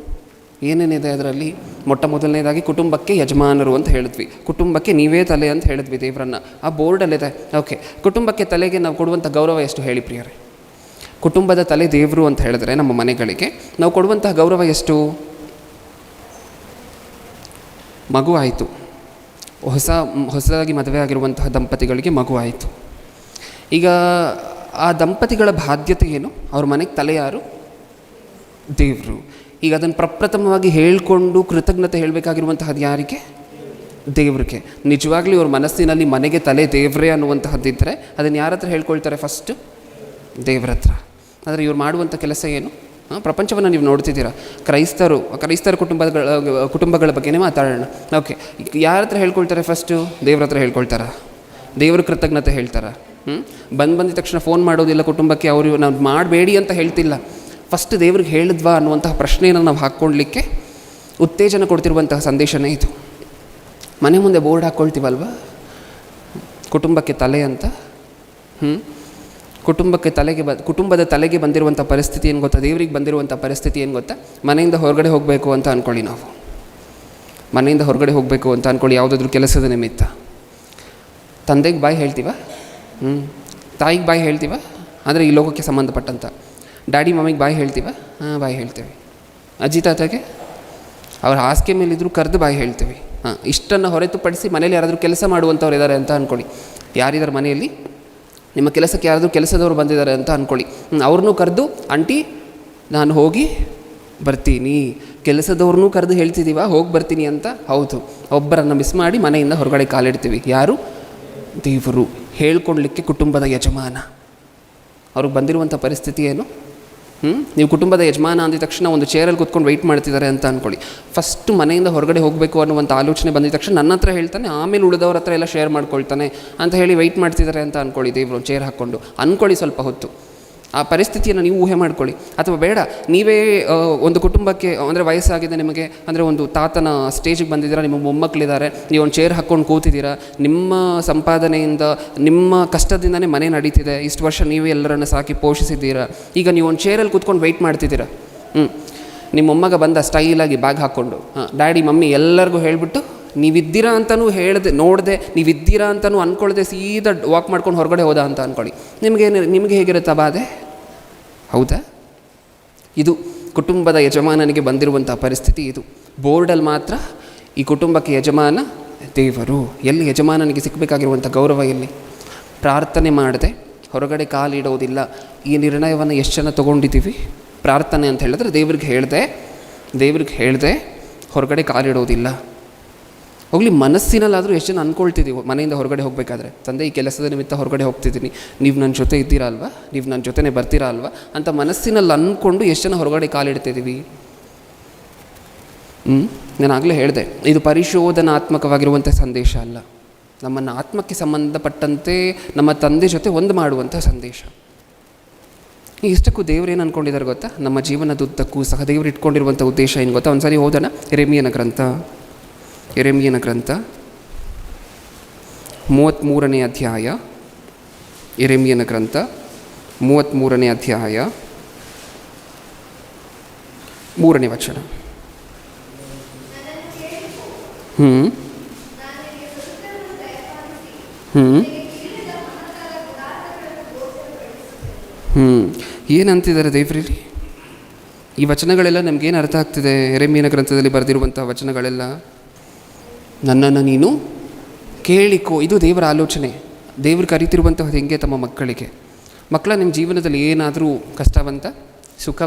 ಏನೇನಿದೆ ಅದರಲ್ಲಿ? ಮೊಟ್ಟ ಮೊದಲನೇದಾಗಿ ಕುಟುಂಬಕ್ಕೆ ಯಜಮಾನರು ಅಂತ ಹೇಳಿದ್ವಿ, ಕುಟುಂಬಕ್ಕೆ ನೀವೇ ತಲೆ ಅಂತ ಹೇಳಿದ್ವಿ ದೇವರನ್ನು. ಆ ಬೋರ್ಡಲ್ಲಿದೆ. ಓಕೆ, ಕುಟುಂಬಕ್ಕೆ ತಲೆಗೆ ನಾವು ಕೊಡುವಂಥ ಗೌರವ ಎಷ್ಟು ಹೇಳಿ ಪ್ರಿಯರೇ? ಕುಟುಂಬದ ತಲೆ ದೇವರು ಅಂತ ಹೇಳಿದ್ರೆ ನಮ್ಮ ಮನೆಗಳಿಗೆ ನಾವು ಕೊಡುವಂತಹ ಗೌರವ ಎಷ್ಟು? ಮಗು ಆಯಿತು, ಹೊಸದಾಗಿ ಮದುವೆ ಆಗಿರುವಂತಹ ದಂಪತಿಗಳಿಗೆ ಮಗು ಆಯಿತು. ಈಗ ಆ ದಂಪತಿಗಳ ಬಾಧ್ಯತೆ ಏನು? ಅವ್ರ ಮನೆಗೆ ತಲೆ ಯಾರು? ದೇವರು. ಈಗ ಅದನ್ನು ಪ್ರಪ್ರಥಮವಾಗಿ ಹೇಳಿಕೊಂಡು ಕೃತಜ್ಞತೆ ಹೇಳಬೇಕಾಗಿರುವಂತಹದ್ದು ಯಾರಿಗೆ? ದೇವ್ರಿಗೆ. ನಿಜವಾಗ್ಲೂ ಅವ್ರ ಮನಸ್ಸಿನಲ್ಲಿ ಮನೆಗೆ ತಲೆ ದೇವರೇ ಅನ್ನುವಂತಹದ್ದಿದ್ದರೆ ಅದನ್ನು ಯಾರ ಹತ್ರ ಹೇಳ್ಕೊಳ್ತಾರೆ? ಫಸ್ಟು ದೇವ್ರ ಹತ್ರ. ಆದರೆ ಇವ್ರು ಮಾಡುವಂಥ ಕೆಲಸ ಏನು? ಪ್ರಪಂಚವನ್ನು ನೀವು ನೋಡ್ತಿದ್ದೀರಾ. ಕ್ರೈಸ್ತರ ಕುಟುಂಬಗಳ ಬಗ್ಗೆನೇ ಮಾತಾಡೋಣ. ಓಕೆ, ಯಾರ ಹತ್ರ ಹೇಳ್ಕೊಳ್ತಾರೆ? ಫಸ್ಟು ದೇವ್ರ ಹತ್ರ ಹೇಳ್ಕೊಳ್ತಾರ? ದೇವ್ರ ಕೃತಜ್ಞತೆ ಹೇಳ್ತಾರ? ಬಂದಿದ ತಕ್ಷಣ ಫೋನ್ ಮಾಡೋದಿಲ್ಲ ಕುಟುಂಬಕ್ಕೆ. ಅವರು ನಾವು ಮಾಡಬೇಡಿ ಅಂತ ಹೇಳ್ತಿಲ್ಲ, ಫಸ್ಟ್ ದೇವ್ರಿಗೆ ಹೇಳಿದ್ವಾ ಅನ್ನುವಂತಹ ಪ್ರಶ್ನೆಯನ್ನು ನಾವು ಹಾಕ್ಕೊಳ್ಲಿಕ್ಕೆ ಉತ್ತೇಜನ ಕೊಡ್ತಿರುವಂತಹ ಸಂದೇಶನೇ ಇದು. ಮನೆ ಮುಂದೆ ಬೋರ್ಡ್ ಹಾಕ್ಕೊಳ್ತೀವಲ್ವ, ಕುಟುಂಬಕ್ಕೆ ತಲೆ ಅಂತ. ಕುಟುಂಬದ ತಲೆಗೆ ಬಂದಿರುವಂಥ ಪರಿಸ್ಥಿತಿ ಏನು ಗೊತ್ತಾ? ದೇವ್ರಿಗೆ ಬಂದಿರುವಂಥ ಪರಿಸ್ಥಿತಿ ಏನು ಗೊತ್ತಾ? ಮನೆಯಿಂದ ಹೊರಗಡೆ ಹೋಗಬೇಕು ಅಂತ ಅಂದ್ಕೊಳ್ಳಿ. ನಾವು ಮನೆಯಿಂದ ಹೊರಗಡೆ ಹೋಗಬೇಕು ಅಂತ ಅಂದ್ಕೊಳ್ಳಿ, ಯಾವುದಾದ್ರೂ ಕೆಲಸದ ನಿಮಿತ್ತ. ತಂದೆಗೆ ಬಾಯಿ ಹೇಳ್ತೀವ? ತಾಯಿಗೆ ಬಾಯಿ ಹೇಳ್ತೀವ? ಅಂದರೆ ಈ ಲೋಕಕ್ಕೆ ಸಂಬಂಧಪಟ್ಟಂಥ. ಡ್ಯಾಡಿ ಮಮ್ಮಿಗೆ ಬಾಯಿ ಹೇಳ್ತೀವ? ಬಾಯಿ ಹೇಳ್ತೀವಿ. ಅಜ್ಜಿ ತಾತಗೆ ಅವ್ರ ಹಾಸಿಗೆ ಮೇಲಿದ್ದರೂ ಕರೆದು ಬಾಯಿ ಹೇಳ್ತೀವಿ. ಇಷ್ಟನ್ನು ಹೊರತುಪಡಿಸಿ ಮನೇಲಿ ಯಾರಾದರೂ ಕೆಲಸ ಮಾಡುವಂಥವ್ರು ಇದ್ದಾರೆ ಅಂತ ಅಂದ್ಕೊಳ್ಳಿ. ಯಾರಿದ್ದಾರೆ ಮನೆಯಲ್ಲಿ? ನಿಮ್ಮ ಕೆಲಸಕ್ಕೆ ಯಾರಾದರೂ ಕೆಲಸದವರು ಬಂದಿದ್ದಾರೆ ಅಂತ ಅಂದ್ಕೊಳ್ಳಿ. ಅವ್ರನ್ನೂ ಕರೆದು ಆಂಟಿ ನಾನು ಹೋಗಿ ಬರ್ತೀನಿ. ಕೆಲಸದವ್ರನ್ನೂ ಕರೆದು ಹೇಳ್ತಿದ್ದೀವ ಹೋಗಿ ಬರ್ತೀನಿ ಅಂತ? ಹೌದು. ಒಬ್ಬರನ್ನು ಮಿಸ್ ಮಾಡಿ ಮನೆಯಿಂದ ಹೊರಗಡೆ ಕಾಲಿಡ್ತೀವಿ. ಯಾರು? ದೇವರು. ಹೇಳ್ಕೊಡ್ಲಿಕ್ಕೆ ಕುಟುಂಬದ ಯಜಮಾನ. ಅವ್ರಿಗೆ ಬಂದಿರುವಂಥ ಪರಿಸ್ಥಿತಿ ಏನು? ನೀವು ಕುಟುಂಬದ ಯಜಮಾನ ಅಂದಿದ ತಕ್ಷಣ ಒಂದು ಚೇರಲ್ಲಿ ಕೂತ್ಕೊಂಡು ವೆಯ್ಟ್ ಮಾಡ್ತಿದ್ದಾರೆ ಅಂತ ಅಂದ್ಕೊಳ್ಳಿ. ಫಸ್ಟು ಮನೆಯಿಂದ ಹೊರಗಡೆ ಹೋಗಬೇಕು ಅನ್ನುವಂಥ ಆಲೋಚನೆ ಬಂದಿದ ತಕ್ಷಣ ನನ್ನ ಹತ್ರ ಹೇಳ್ತಾನೆ, ಆಮೇಲೆ ಉಳಿದವ್ರ ಹತ್ರ ಎಲ್ಲ ಶೇರ್ ಮಾಡ್ಕೊಳ್ತಾನೆ ಅಂತ ಹೇಳಿ ವೆಯ್ಟ್ ಮಾಡ್ತಿದ್ದಾರೆ ಅಂತ ಅಂದ್ಕೊಳ್ಳಿ. ದೇವರು ಚೇರ್ ಹಾಕ್ಕೊಂಡು ಅಂದ್ಕೊಳ್ಳಿ ಸ್ವಲ್ಪ ಹೊತ್ತು. ಆ ಪರಿಸ್ಥಿತಿಯನ್ನು ನೀವು ಊಹೆ ಮಾಡ್ಕೊಳ್ಳಿ. ಅಥವಾ ಬೇಡ, ನೀವೇ ಒಂದು ಕುಟುಂಬಕ್ಕೆ ಅಂದರೆ ವಯಸ್ಸಾಗಿದೆ ನಿಮಗೆ, ಅಂದರೆ ಒಂದು ತಾತನ ಸ್ಟೇಜಿಗೆ ಬಂದಿದ್ದೀರಾ, ನಿಮ್ಮ ಮೊಮ್ಮಕ್ಕಳಿದ್ದಾರೆ, ನೀವು ಒಂದು ಚೇರ್ ಹಾಕ್ಕೊಂಡು ಕೂತಿದ್ದೀರಾ, ನಿಮ್ಮ ಸಂಪಾದನೆಯಿಂದ ನಿಮ್ಮ ಕಷ್ಟದಿಂದನೇ ಮನೆ ನಡೀತಿದೆ, ಇಷ್ಟು ವರ್ಷ ನೀವೇ ಎಲ್ಲರನ್ನು ಸಾಕಿ ಪೋಷಿಸಿದ್ದೀರಾ, ಈಗ ನೀವು ಒಂದು ಚೇರಲ್ಲಿ ಕೂತ್ಕೊಂಡು ವೆಯ್ಟ್ ಮಾಡ್ತಿದ್ದೀರಾ. ನಿಮ್ಮ ಮೊಮ್ಮಗ ಬಂದ ಸ್ಟೈಲಾಗಿ ಬ್ಯಾಗ್ ಹಾಕ್ಕೊಂಡು, ಡ್ಯಾಡಿ ಮಮ್ಮಿ ಎಲ್ಲರಿಗೂ ಹೇಳಿಬಿಟ್ಟು ನೀವಿದ್ದೀರಾ ಅಂತಲೂ ಹೇಳ್ದೆ ನೋಡದೆ, ನೀವಿದ್ದೀರಾ ಅಂತಲೂ ಅಂದ್ಕೊಳ್ದೆ ಸೀದಾ ವಾಕ್ ಮಾಡ್ಕೊಂಡು ಹೊರಗಡೆ ಹೋದ ಅಂತ ಅಂದ್ಕೊಳ್ಳಿ, ನಿಮಗೆ ಹೇಗಿರುತ್ತೆ ಬಾಧೆ? ಹೌದಾ? ಇದು ಕುಟುಂಬದ ಯಜಮಾನನಿಗೆ ಬಂದಿರುವಂಥ ಪರಿಸ್ಥಿತಿ. ಇದು ಬೋರ್ಡಲ್ಲಿ ಮಾತ್ರ ಈ ಕುಟುಂಬಕ್ಕೆ ಯಜಮಾನ ದೇವರು. ಎಲ್ಲಿ ಯಜಮಾನನಿಗೆ ಸಿಕ್ಕಬೇಕಾಗಿರುವಂಥ ಗೌರವ ಎಲ್ಲಿ? ಪ್ರಾರ್ಥನೆ ಮಾಡದೆ ಹೊರಗಡೆ ಕಾಲಿಡೋದಿಲ್ಲ. ಈ ನಿರ್ಣಯವನ್ನು ಎಷ್ಟು ಜನ ತೊಗೊಂಡಿದ್ದೀವಿ? ಪ್ರಾರ್ಥನೆ ಅಂತ ಹೇಳಿದ್ರೆ ದೇವ್ರಿಗೆ ಹೇಳ್ದೆ ಹೊರಗಡೆ ಕಾಲಿಡೋದಿಲ್ಲ. ಹೋಗಲಿ, ಮನಸ್ಸಿನಲ್ಲಾದರೂ ಎಷ್ಟು ಜನ ಅಂದ್ಕೊಳ್ತಿದ್ದೀವಿ ಮನೆಯಿಂದ ಹೊರಗಡೆ ಹೋಗಬೇಕಾದ್ರೆ, ತಂದೆ ಈ ಕೆಲಸದ ನಿಮಿತ್ತ ಹೊರಗಡೆ ಹೋಗ್ತಿದ್ದೀನಿ, ನೀವು ನನ್ನ ಜೊತೆ ಇದ್ದೀರಾ ಅಲ್ವಾ, ನೀವು ನನ್ನ ಜೊತೆನೇ ಬರ್ತೀರಾ ಅಲ್ವಾ ಅಂತ ಮನಸ್ಸಿನಲ್ಲಿ ಅಂದ್ಕೊಂಡು ಎಷ್ಟು ಜನ ಹೊರಗಡೆ ಕಾಲಿಡ್ತಿದ್ದೀವಿ? ನಾನು ಆಗಲೇ ಹೇಳಿದೆ, ಇದು ಪರಿಶೋಧನಾತ್ಮಕವಾಗಿರುವಂಥ ಸಂದೇಶ ಅಲ್ಲ, ನಮ್ಮನ್ನು ಆತ್ಮಕ್ಕೆ ಸಂಬಂಧಪಟ್ಟಂತೆ ನಮ್ಮ ತಂದೆ ಜೊತೆ ಒಂದು ಮಾಡುವಂಥ ಸಂದೇಶ. ಇಷ್ಟಕ್ಕೂ ದೇವರೇನು ಅಂದ್ಕೊಂಡಿದ್ದಾರೆ ಗೊತ್ತಾ? ನಮ್ಮ ಜೀವನದುದ್ದಕ್ಕೂ ಸಹ ದೇವರು ಇಟ್ಕೊಂಡಿರುವಂಥ ಉದ್ದೇಶ ಏನು ಗೊತ್ತಾ? ಒಂದು ಸಾರಿ ಓದೋಣ. ಯೆರೆಮೀಯನ ಗ್ರಂಥ 33ನೇ ಅಧ್ಯಾಯ. ಯೆರೆಮೀಯನ ಗ್ರಂಥ 33ನೇ ಅಧ್ಯಾಯ 3ನೇ ವಚನ. ಏನಂತಿದ್ದಾರೆ ದೇವರಲ್ಲಿ? ಈ ವಚನಗಳೆಲ್ಲ ನಮಗೇನು ಅರ್ಥ ಆಗ್ತಿದೆ? ಯೆರೆಮೀಯನ ಗ್ರಂಥದಲ್ಲಿ ಬರೆದಿರುವಂಥ ವಚನಗಳೆಲ್ಲ, ನನ್ನನ್ನು ನೀನು ಕೇಳಿಕೋ, ಇದು ದೇವರ ಆಲೋಚನೆ. ದೇವರು ಕರೀತಿರುವಂಥದ್ದು ಹೆಂಗೆ ತಮ್ಮ ಮಕ್ಕಳಿಗೆ? ಮಕ್ಕಳ, ನಿಮ್ಮ ಜೀವನದಲ್ಲಿ ಏನಾದರೂ ಕಷ್ಟ ಸುಖ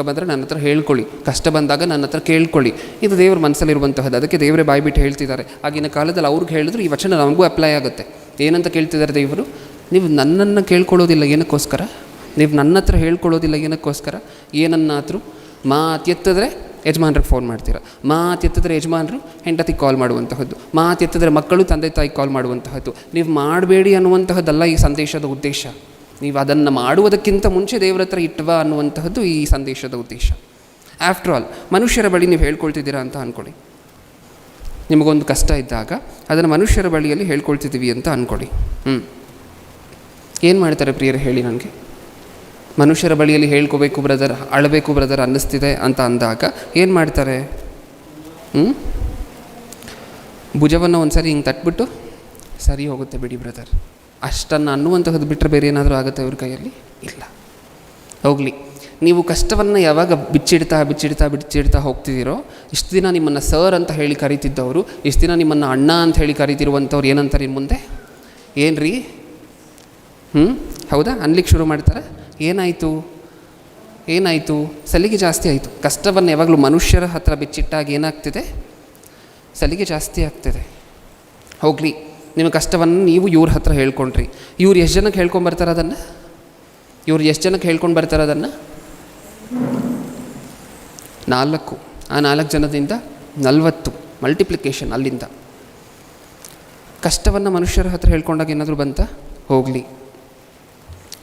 ಬಂದರೆ ನನ್ನ ಹತ್ರ ಹೇಳ್ಕೊಳ್ಳಿ, ಕಷ್ಟ ಬಂದಾಗ ನನ್ನ ಹತ್ರ ಕೇಳ್ಕೊಳ್ಳಿ. ಇದು ದೇವ್ರ ಮನಸ್ಸಲ್ಲಿರುವಂತಹದ್ದು. ಅದಕ್ಕೆ ದೇವರೇ ಬಾಯ್ಬಿಟ್ಟು ಹೇಳ್ತಿದ್ದಾರೆ. ಆಗಿನ ಕಾಲದಲ್ಲಿ ಅವ್ರಿಗೆ ಹೇಳಿದ್ರು ಈ ವಚನ ನಮಗೂ ಅಪ್ಲೈ ಆಗುತ್ತೆ. ಏನಂತ ಕೇಳ್ತಿದ್ದಾರೆ ದೇವರು? ನೀವು ನನ್ನನ್ನು ಕೇಳ್ಕೊಳ್ಳೋದಿಲ್ಲ, ಏನಕ್ಕೋಸ್ಕರ? ನೀವು ನನ್ನ ಹತ್ರ ಹೇಳ್ಕೊಳ್ಳೋದಿಲ್ಲ, ಏನಕ್ಕೋಸ್ಕರ? ಏನನ್ನಾದರೂ ಮಾತೆತ್ತಿದ್ರೆ ಯಜಮಾನ್ರಿಗೆ ಫೋನ್ ಮಾಡ್ತೀರಾ, ಮಾತೆತ್ತಿದ್ರೆ ಯಜಮಾನರು ಹೆಂಡತಿಗೆ ಕಾಲ್ ಮಾಡುವಂತಹದ್ದು, ಮಾತೆತ್ತಿದ್ರೆ ಮಕ್ಕಳು ತಂದೆ ತಾಯಿಗೆ ಕಾಲ್ ಮಾಡುವಂತಹದ್ದು. ನೀವು ಮಾಡಬೇಡಿ ಅನ್ನುವಂತಹದ್ದಲ್ಲ ಈ ಸಂದೇಶದ ಉದ್ದೇಶ. ನೀವು ಅದನ್ನು ಮಾಡುವುದಕ್ಕಿಂತ ಮುಂಚೆ ದೇವರ ಹತ್ರ ಇಟ್ಟವ ಅನ್ನುವಂತಹದ್ದು ಈ ಸಂದೇಶದ ಉದ್ದೇಶ. ಆಫ್ಟರ್ ಆಲ್, ಮನುಷ್ಯರ ಬಳಿ ನೀವು ಹೇಳ್ಕೊಳ್ತಿದ್ದೀರಾ ಅಂತ ಅಂದ್ಕೊಳ್ಳಿ. ನಿಮಗೊಂದು ಕಷ್ಟ ಇದ್ದಾಗ ಅದನ್ನು ಮನುಷ್ಯರ ಬಳಿಯಲ್ಲಿ ಹೇಳ್ಕೊಳ್ತಿದ್ದೀವಿ ಅಂತ ಅಂದ್ಕೊಳ್ಳಿ. ಏನು ಮಾಡ್ತಾರೆ ಪ್ರಿಯರೇ ಹೇಳಿ ನನಗೆ? ಮನುಷ್ಯರ ಬಳಿಯಲ್ಲಿ ಹೇಳ್ಕೋಬೇಕು ಬ್ರದರ್, ಅಳಬೇಕು ಬ್ರದರ್ ಅನ್ನಿಸ್ತಿದೆ ಅಂತ ಅಂದಾಗ ಏನು ಮಾಡ್ತಾರೆ? ಭುಜವನ್ನು ಒಂದು ಸರಿ ಹಿಂಗೆ ತಟ್ಬಿಟ್ಟು ಸರಿ ಹೋಗುತ್ತೆ ಬಿಡಿ ಬ್ರದರ್ ಅಷ್ಟನ್ನು ಅನ್ನುವಂಥದ್ದು ಬಿಟ್ಟರೆ ಬೇರೆ ಏನಾದರೂ ಆಗುತ್ತೆ ಅವ್ರ ಕೈಯಲ್ಲಿ? ಇಲ್ಲ. ಹೋಗಲಿ, ನೀವು ಕಷ್ಟವನ್ನು ಯಾವಾಗ ಬಿಚ್ಚಿಡ್ತಾ ಹೋಗ್ತಿದ್ದೀರೋ, ಇಷ್ಟು ದಿನ ನಿಮ್ಮನ್ನು ಸರ್ ಅಂತ ಹೇಳಿ ಕರೀತಿದ್ದವರು, ಇಷ್ಟು ದಿನ ನಿಮ್ಮನ್ನು ಅಣ್ಣ ಅಂತ ಹೇಳಿ ಕರೀತಿರುವಂಥವ್ರು ಏನಂತಾರೆ ಇನ್ನು ಮುಂದೆ? ಏನು ರೀ? ಹೌದಾ ಅನ್ಲಿಕ್ಕೆ ಶುರು ಮಾಡ್ತಾರೆ. ಏನಾಯಿತು? ಸಲಿಗೆ ಜಾಸ್ತಿ ಆಯಿತು. ಕಷ್ಟವನ್ನು ಯಾವಾಗಲೂ ಮನುಷ್ಯರ ಹತ್ರ ಬಿಚ್ಚಿಟ್ಟಾಗ ಏನಾಗ್ತಿದೆ? ಸಲಿಗೆ ಜಾಸ್ತಿ ಆಗ್ತಿದೆ. ಹೋಗಲಿ, ನಿಮ್ಮ ಕಷ್ಟವನ್ನು ನೀವು ಇವ್ರ ಹತ್ರ ಹೇಳ್ಕೊಂಡ್ರಿ. ಇವ್ರು ಎಷ್ಟು ಜನಕ್ಕೆ ಹೇಳ್ಕೊಂಡು ಬರ್ತಾರೆ ಅದನ್ನು? 4. ಆ 4 ಜನದಿಂದ 40 ಮಲ್ಟಿಪ್ಲಿಕೇಶನ್. ಅಲ್ಲಿಂದ ಕಷ್ಟವನ್ನು ಮನುಷ್ಯರ ಹತ್ರ ಹೇಳ್ಕೊಂಡಾಗ ಏನಾದರೂ ಬಂತ? ಹೋಗಲಿ,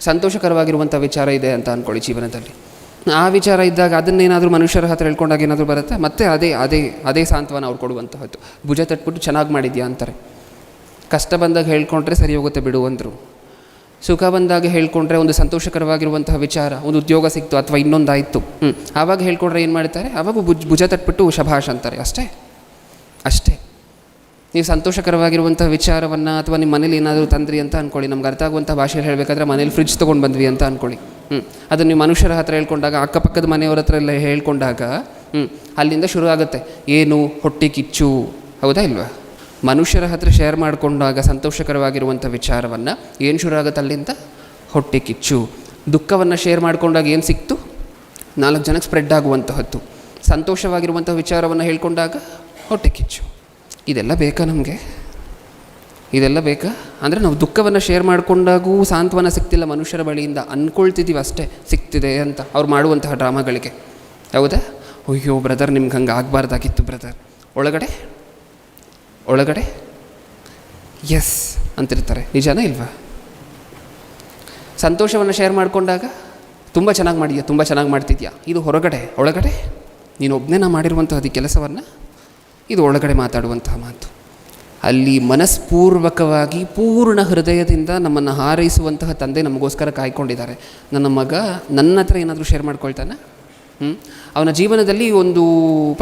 ಸಂತೋಷಕರವಾಗಿರುವಂಥ ವಿಚಾರ ಇದೆ ಅಂತ ಅಂದ್ಕೊಳ್ಳಿ ಜೀವನದಲ್ಲಿ. ಆ ವಿಚಾರ ಇದ್ದಾಗ ಅದನ್ನೇನಾದರೂ ಮನುಷ್ಯರ ಹತ್ರ ಹೇಳ್ಕೊಂಡಾಗ ಏನಾದರೂ ಬರುತ್ತೆ? ಮತ್ತೆ ಅದೇ ಸಾಂತ್ವನ ಅವ್ರು ಕೊಡುವಂತಹದ್ದು. ಭುಜ ತಟ್ಬಿಟ್ಟು ಚೆನ್ನಾಗಿ ಮಾಡಿದ್ಯಾ ಅಂತಾರೆ. ಕಷ್ಟ ಬಂದಾಗ ಹೇಳ್ಕೊಂಡ್ರೆ ಸರಿ ಹೋಗುತ್ತೆ ಬಿಡು ಅಂದರು. ಸುಖ ಬಂದಾಗ ಹೇಳ್ಕೊಂಡ್ರೆ, ಒಂದು ಸಂತೋಷಕರವಾಗಿರುವಂತಹ ವಿಚಾರ, ಒಂದು ಉದ್ಯೋಗ ಸಿಕ್ತು ಅಥವಾ ಇನ್ನೊಂದಾಯಿತು, ಆವಾಗ ಹೇಳ್ಕೊಂಡ್ರೆ ಏನು ಮಾಡ್ತಾರೆ? ಆವಾಗ ಭುಜ ತಟ್ಬಿಟ್ಟು ಶಭಾಷ್ ಅಂತಾರೆ. ಅಷ್ಟೇ. ನೀವು ಸಂತೋಷಕರವಾಗಿರುವಂಥ ವಿಚಾರವನ್ನು ಅಥವಾ ನಿಮ್ಮ ಮನೇಲಿ ಏನಾದರೂ ತಂದ್ರಿ ಅಂತ ಅಂದ್ಕೊಳ್ಳಿ. ನಮ್ಗೆ ಅರ್ಥ ಆಗುವಂಥ ಭಾಷೆಯಲ್ಲಿ ಹೇಳಬೇಕಾದ್ರೆ ಮನೇಲಿ ಫ್ರಿಡ್ಜ್ ತೊಗೊಂಡು ಬಂದ್ವಿ ಅಂತ ಅಂದ್ಕೊಳ್ಳಿ. ಅದನ್ನು ನೀವು ಮನುಷ್ಯರ ಹತ್ರ ಹೇಳ್ಕೊಂಡಾಗ, ಅಕ್ಕಪಕ್ಕದ ಮನೆಯವ್ರ ಹತ್ರ ಎಲ್ಲ ಹೇಳ್ಕೊಂಡಾಗ ಅಲ್ಲಿಂದ ಶುರು ಆಗುತ್ತೆ. ಏನು? ಹೊಟ್ಟೆ ಕಿಚ್ಚು. ಹೌದಾ ಇಲ್ವಾ? ಮನುಷ್ಯರ ಹತ್ರ ಶೇರ್ ಮಾಡಿಕೊಂಡಾಗ ಸಂತೋಷಕರವಾಗಿರುವಂಥ ವಿಚಾರವನ್ನು ಏನು ಶುರು ಆಗುತ್ತೆ? ಅಲ್ಲಿಂದ ಹೊಟ್ಟೆ ಕಿಚ್ಚು. ದುಃಖವನ್ನು ಶೇರ್ ಮಾಡಿಕೊಂಡಾಗ ಏನು ಸಿಕ್ತು? 4 ಜನಕ್ಕೆ ಸ್ಪ್ರೆಡ್ ಆಗುವಂತಹದ್ದು. ಸಂತೋಷವಾಗಿರುವಂಥ ವಿಚಾರವನ್ನು ಹೇಳ್ಕೊಂಡಾಗ ಹೊಟ್ಟೆ ಕಿಚ್ಚು. ಇದೆಲ್ಲ ಬೇಕಾ ನಮಗೆ? ಇದೆಲ್ಲ ಬೇಕಾ? ಅಂದರೆ ನಾವು ದುಃಖವನ್ನು ಶೇರ್ ಮಾಡಿಕೊಂಡಾಗೂ ಸಾಂತ್ವನ ಸಿಗ್ತಿಲ್ಲ ಮನುಷ್ಯರ ಬಳಿಯಿಂದ, ಅಂದ್ಕೊಳ್ತಿದ್ದೀವಿ ಅಷ್ಟೇ ಸಿಗ್ತಿದೆ ಅಂತ ಅವ್ರು ಮಾಡುವಂತಹ ಡ್ರಾಮಾಗಳಿಗೆ. ಹೌದಾ? ಅಯ್ಯೋ ಬ್ರದರ್, ನಿಮ್ಗೆ ಹಂಗೆ ಆಗಬಾರ್ದಾಗಿತ್ತು ಬ್ರದರ್. ಒಳಗಡೆ ಎಸ್ ಅಂತಿರ್ತಾರೆ. ನಿಜಾನ ಇಲ್ವಾ? ಸಂತೋಷವನ್ನು ಶೇರ್ ಮಾಡಿಕೊಂಡಾಗ ತುಂಬ ಚೆನ್ನಾಗಿ ಮಾಡಿದ್ಯಾ, ತುಂಬ ಚೆನ್ನಾಗಿ ಮಾಡ್ತಿದ್ಯಾ. ಇದು ಹೊರಗಡೆ. ಒಳಗಡೆ ನೀನು ಒಬ್ಬನೇ ಮಾಡಿರುವಂತಹ ಕೆಲಸವನ್ನು ಇದು ಒಳಗಡೆ ಮಾತಾಡುವಂತಹ ಮಾತು. ಅಲ್ಲಿ ಮನಸ್ಪೂರ್ವಕವಾಗಿ ಪೂರ್ಣ ಹೃದಯದಿಂದ ನಮ್ಮನ್ನು ಹಾರೈಸುವಂತಹ ತಂದೆ ನಮಗೋಸ್ಕರ ಕಾಯ್ಕೊಂಡಿದ್ದಾರೆ. ನನ್ನ ಮಗ ನನ್ನ ಹತ್ರ ಏನಾದರೂ ಶೇರ್ ಮಾಡ್ಕೊಳ್ತಾನೆ, ಅವನ ಜೀವನದಲ್ಲಿ ಒಂದು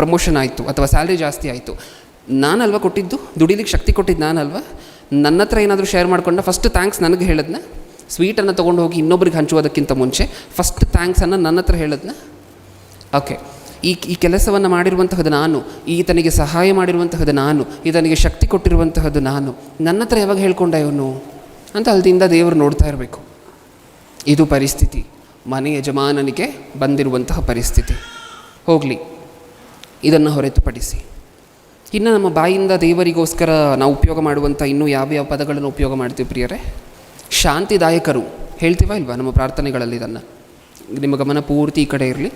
ಪ್ರಮೋಷನ್ ಆಯಿತು ಅಥವಾ ಸ್ಯಾಲ್ರಿ ಜಾಸ್ತಿ ಆಯಿತು, ನಾನಲ್ವ ಕೊಟ್ಟಿದ್ದು, ದುಡಿಲಿಕ್ಕೆ ಶಕ್ತಿ ಕೊಟ್ಟಿದ್ದು ನಾನಲ್ವ, ನನ್ನ ಹತ್ರ ಏನಾದರೂ ಶೇರ್ ಮಾಡ್ಕೊಂಡ ಫಸ್ಟ್ ಥ್ಯಾಂಕ್ಸ್ ನನಗೆ ಹೇಳದ್ನ. ಸ್ವೀಟನ್ನು ತೊಗೊಂಡು ಹೋಗಿ ಇನ್ನೊಬ್ರಿಗೆ ಹಂಚುವುದಕ್ಕಿಂತ ಮುಂಚೆ ಫಸ್ಟ್ ಥ್ಯಾಂಕ್ಸನ್ನು ನನ್ನ ಹತ್ರ ಹೇಳದ್ನ. ಓಕೆ, ಈ ಕೆಲಸವನ್ನು ಮಾಡಿರುವಂತಹದ್ದು ನಾನು, ಈತನಿಗೆ ಸಹಾಯ ಮಾಡಿರುವಂತಹದ್ದು ನಾನು, ಈತನಿಗೆ ಶಕ್ತಿ ಕೊಟ್ಟಿರುವಂತಹದ್ದು ನಾನು, ನನ್ನ ಹತ್ರ ಯಾವಾಗ ಹೇಳ್ಕೊಂಡ ಇವನು ಅಂತ ಅಲ್ಲಿಂದ ದೇವರು ನೋಡ್ತಾ ಇರಬೇಕು. ಇದು ಪರಿಸ್ಥಿತಿ, ಮನೆ ಯಜಮಾನನಿಗೆ ಬಂದಿರುವಂತಹ ಪರಿಸ್ಥಿತಿ. ಹೋಗಲಿ, ಇದನ್ನು ಹೊರತುಪಡಿಸಿ ಇನ್ನು ನಮ್ಮ ಬಾಯಿಂದ ದೇವರಿಗೋಸ್ಕರ ನಾವು ಉಪಯೋಗ ಮಾಡುವಂಥ ಇನ್ನೂ ಯಾವ್ಯಾವ ಪದಗಳನ್ನು ಉಪಯೋಗ ಮಾಡ್ತೀವಿ ಪ್ರಿಯರೇ? ಶಾಂತಿದಾಯಕರು ಹೇಳ್ತೀವ ಇಲ್ವಾ ನಮ್ಮ ಪ್ರಾರ್ಥನೆಗಳಲ್ಲಿ? ಇದನ್ನು ನಿಮ್ಮ ಗಮನ ಪೂರ್ತಿ ಈ ಕಡೆ ಇರಲಿ.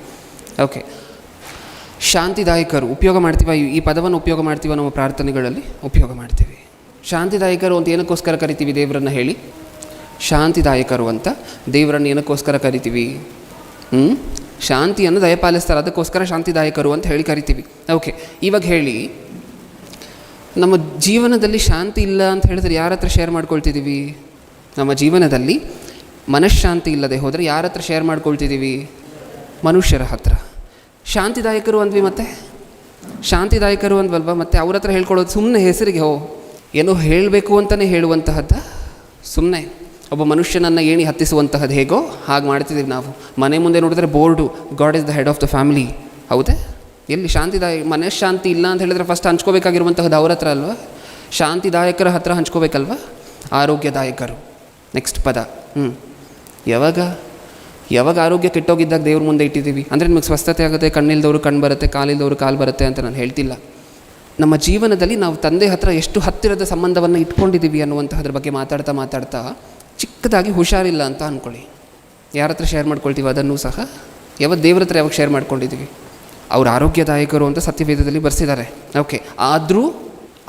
ಓಕೆ, ಶಾಂತಿದಾಯಕರು ಉಪಯೋಗ ಮಾಡ್ತೀವ, ಈ ಪದವನ್ನು ಉಪಯೋಗ ಮಾಡ್ತೀವ ನಮ್ಮ ಪ್ರಾರ್ಥನೆಗಳಲ್ಲಿ? ಉಪಯೋಗ ಮಾಡ್ತೀವಿ. ಶಾಂತಿದಾಯಕರು ಅಂತ ಏನಕ್ಕೋಸ್ಕರ ಕರಿತೀವಿ ದೇವರನ್ನು ಹೇಳಿ? ಶಾಂತಿದಾಯಕರು ಅಂತ ದೇವರನ್ನು ಏನಕ್ಕೋಸ್ಕರ ಕರಿತೀವಿ? ಶಾಂತಿಯನ್ನು ದಯಪಾಲಿಸ್ತಾರೆ, ಅದಕ್ಕೋಸ್ಕರ ಶಾಂತಿದಾಯಕರು ಅಂತ ಹೇಳಿ ಕರಿತೀವಿ. ಓಕೆ, ಇವಾಗ ಹೇಳಿ, ನಮ್ಮ ಜೀವನದಲ್ಲಿ ಶಾಂತಿ ಇಲ್ಲ ಅಂತ ಹೇಳಿದ್ರೆ ಯಾರ ಹತ್ರ ಶೇರ್ ಮಾಡ್ಕೊಳ್ತಿದ್ದೀವಿ? ನಮ್ಮ ಜೀವನದಲ್ಲಿ ಮನಃಶಾಂತಿ ಇಲ್ಲದೆ ಹೋದರೆ ಯಾರ ಹತ್ರ ಶೇರ್ ಮಾಡ್ಕೊಳ್ತಿದ್ದೀವಿ? ಮನುಷ್ಯರ ಹತ್ರ. ಶಾಂತಿದಾಯಕರು ಅಂದ್ವಿ, ಮತ್ತೆ ಶಾಂತಿದಾಯಕರು ಅಂದ್ವಲ್ವ, ಮತ್ತೆ ಅವ್ರ ಹತ್ರ ಹೇಳ್ಕೊಳ್ಳೋದು ಸುಮ್ಮನೆ ಹೆಸರಿಗೆ ಏನೋ ಹೇಳಬೇಕು ಅಂತಲೇ ಹೇಳುವಂತಹದ್ದು. ಸುಮ್ಮನೆ ಒಬ್ಬ ಮನುಷ್ಯನನ್ನು ಏಣಿ ಹತ್ತಿಸುವಂತಹದ್ದು ಹೇಗೋ ಹಾಗೆ ಮಾಡ್ತಿದ್ದೀವಿ ನಾವು. ಮನೆ ಮುಂದೆ ನೋಡಿದ್ರೆ board, god is the head of the family. ಹೌದೇ? ಎಲ್ಲಿ ಮನಃಶಾಂತಿ ಇಲ್ಲ ಅಂತ ಹೇಳಿದ್ರೆ ಫಸ್ಟ್ ಹಂಚ್ಕೋಬೇಕಾಗಿರುವಂತಹದ್ದು ಅವ್ರ ಹತ್ರ ಅಲ್ವ? ಶಾಂತಿದಾಯಕರ ಹತ್ರ ಹಂಚ್ಕೋಬೇಕಲ್ವ? ಆರೋಗ್ಯದಾಯಕರು ನೆಕ್ಸ್ಟ್ ಪದ. ಯಾವಾಗ ಆರೋಗ್ಯ ಕೆಟ್ಟೋಗಿದ್ದಾಗ ದೇವ್ರ ಮುಂದೆ ಇಟ್ಟಿದ್ದೀವಿ ಅಂದರೆ ನಿಮಗೆ ಸ್ವಸ್ಥತೆ ಆಗುತ್ತೆ, ಕಣ್ಣಿಲ್ದವರು ಕಣ್ಣು ಬರುತ್ತೆ, ಕಾಲಿಲ್ದವರು ಕಾಲು ಬರುತ್ತೆ ಅಂತ ನಾನು ಹೇಳ್ತಿಲ್ಲ. ನಮ್ಮ ಜೀವನದಲ್ಲಿ ನಾವು ತಂದೆ ಹತ್ರ ಎಷ್ಟು ಹತ್ತಿರದ ಸಂಬಂಧವನ್ನು ಇಟ್ಕೊಂಡಿದ್ದೀವಿ ಅನ್ನುವಂಥದ್ರ ಬಗ್ಗೆ ಮಾತಾಡ್ತಾ ಚಿಕ್ಕದಾಗಿ ಹುಷಾರಿಲ್ಲ ಅಂತ ಅಂದ್ಕೊಳ್ಳಿ. ಯಾರ ಹತ್ರ ಶೇರ್ ಮಾಡ್ಕೊಳ್ತೀವಿ ಅದನ್ನು ಸಹ ಯಾವತ್ತು ದೇವ್ರ ಹತ್ರ ಯಾವಾಗ ಶೇರ್ ಮಾಡ್ಕೊಂಡಿದ್ದೀವಿ? ಅವ್ರು ಆರೋಗ್ಯದಾಯಕರು ಅಂತ ಸತ್ಯವೇದದಲ್ಲಿ ಬರೆಸಿದ್ದಾರೆ. ಓಕೆ, ಆದರೂ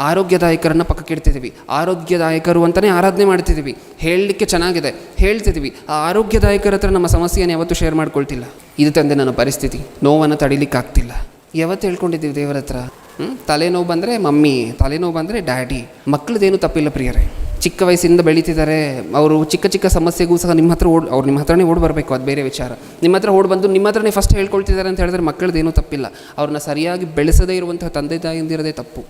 ಆರೋಗ್ಯದಾಯಕರನ್ನು ಪಕ್ಕಕ್ಕಿಡ್ತಿದ್ದೀವಿ. ಆರೋಗ್ಯದಾಯಕರು ಅಂತಲೇ ಆರಾಧನೆ ಮಾಡ್ತಿದ್ದೀವಿ, ಹೇಳಲಿಕ್ಕೆ ಚೆನ್ನಾಗಿದೆ ಹೇಳ್ತಿದ್ದೀವಿ. ಆ ಆರೋಗ್ಯದಾಯಕರ ಹತ್ರ ನಮ್ಮ ಸಮಸ್ಯೆಯನ್ನು ಯಾವತ್ತೂ ಶೇರ್ ಮಾಡ್ಕೊಳ್ತಿಲ್ಲ. ಇದು ತಂದೆ ನನ್ನ ಪರಿಸ್ಥಿತಿ, ನೋವನ್ನು ತಡಿಲಿಕ್ಕಾಗ್ತಿಲ್ಲ. ಯಾವತ್ತು ಹೇಳ್ಕೊಂಡಿದ್ದೀವಿ ದೇವರ ಹತ್ರ? ತಲೆನೋವು ಬಂದರೆ ಮಮ್ಮಿ, ತಲೆನೋವು ಬಂದರೆ ಡ್ಯಾಡಿ. ಮಕ್ಕಳದೇನು ತಪ್ಪಿಲ್ಲ ಪ್ರಿಯರೇ, ಚಿಕ್ಕ ವಯಸ್ಸಿಂದ ಬೆಳೀತಿದ್ದಾರೆ. ಅವರು ಚಿಕ್ಕ ಸಮಸ್ಯೆಗೂ ಸಹ ನಿಮ್ಮ ಹತ್ರ ಅವ್ರು ನಿಮ್ಮ ಹತ್ರನೇ ಓಡಿ ಬರಬೇಕು, ಅದು ಬೇರೆ ವಿಚಾರ. ನಿಮ್ಮ ಹತ್ರ ಓಡಿ ಬಂದು ನಿಮ್ಮ ಹತ್ರನೇ ಫಸ್ಟ್ ಹೇಳ್ಕೊಳ್ತಿದ್ದಾರೆ ಅಂತ ಹೇಳಿದ್ರೆ ಮಕ್ಕಳದೇನೂ ತಪ್ಪಿಲ್ಲ. ಅವ್ರನ್ನ ಸರಿಯಾಗಿ ಬೆಳೆಸದೇ ಇರುವಂತಹ ತಂದೆ ತಾಯಿಯಂದಿರದೇ ತಪ್ಪು.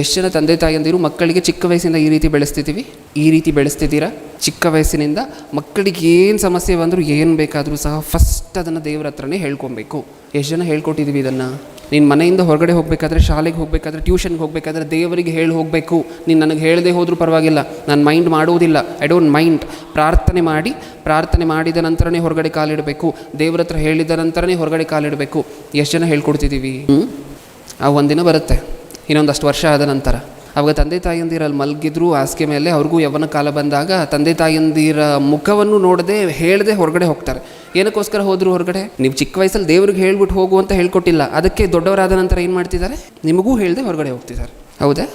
ಎಷ್ಟು ಜನ ತಂದೆ ತಾಯಿಯಂದಿರು ಮಕ್ಕಳಿಗೆ ಚಿಕ್ಕ ವಯಸ್ಸಿಂದ ಈ ರೀತಿ ಬೆಳೆಸ್ತಿದ್ದೀವಿ? ಈ ರೀತಿ ಬೆಳೆಸ್ತಿದ್ದೀರಾ? ಚಿಕ್ಕ ವಯಸ್ಸಿನಿಂದ ಮಕ್ಕಳಿಗೆ ಏನು ಸಮಸ್ಯೆ ಬಂದರೂ ಏನು ಬೇಕಾದರೂ ಸಹ ಫಸ್ಟ್ ಅದನ್ನು ದೇವ್ರ ಹತ್ರನೇ ಹೇಳ್ಕೊಬೇಕು. ಎಷ್ಟು ಜನ ಹೇಳ್ಕೊಟ್ಟಿದ್ದೀವಿ ಇದನ್ನು? ನೀನು ಮನೆಯಿಂದ ಹೊರಗಡೆ ಹೋಗಬೇಕಾದ್ರೆ, ಶಾಲೆಗೆ ಹೋಗಬೇಕಾದ್ರೆ, ಟ್ಯೂಷನ್ಗೆ ಹೋಗಬೇಕಾದ್ರೆ ದೇವರಿಗೆ ಹೇಳಿ ಹೋಗಬೇಕು. ನೀನು ನನಗೆ ಹೇಳದೆ ಹೋದರೂ ಪರವಾಗಿಲ್ಲ, ನಾನು ಮೈಂಡ್ ಮಾಡುವುದಿಲ್ಲ, ಐ ಡೋಂಟ್ ಮೈಂಡ್. ಪ್ರಾರ್ಥನೆ ಮಾಡಿದ ನಂತರನೇ ಹೊರಗಡೆ ಕಾಲಿಡಬೇಕು, ದೇವ್ರ ಹತ್ರ ಹೇಳಿದ ನಂತರನೇ ಹೊರಗಡೆ ಕಾಲಿಡಬೇಕು. ಎಷ್ಟು ಜನ ಹೇಳ್ಕೊಡ್ತಿದ್ದೀವಿ? ಆ ಒಂದಿನ ಬರುತ್ತೆ, ಇನ್ನೊಂದಷ್ಟು ವರ್ಷ ಆದ ನಂತರ ಅವಾಗ ತಂದೆ ತಾಯಿಯಂದಿರಲ್ಲಿ ಮಲಗಿದ್ರು ಹಾಸಿಗೆ ಮೇಲೆ, ಅವ್ರಿಗೂ ಯವ್ವನ ಕಾಲ ಬಂದಾಗ ತಂದೆ ತಾಯಿಯಂದಿರ ಮುಖವನ್ನು ನೋಡದೆ ಹೇಳದೆ ಹೊರಗಡೆ ಹೋಗ್ತಾರೆ. ಏನಕ್ಕೋಸ್ಕರ ಹೋದ್ರು ಹೊರಗಡೆ? ನೀವು ಚಿಕ್ಕ ವಯಸ್ಸಲ್ಲಿ ದೇವ್ರಿಗೆ ಹೇಳ್ಬಿಟ್ಟು ಹೋಗು ಅಂತ ಹೇಳ್ಕೊಟ್ಟಿಲ್ಲ, ಅದಕ್ಕೆ ದೊಡ್ಡವರಾದ ನಂತರ ಏನು ಮಾಡ್ತಿದ್ದಾರೆ? ನಿಮಗೂ ಹೇಳದೆ ಹೊರಗಡೆ ಹೋಗ್ತಿದ್ದಾರೆ. ಹೌದಾ?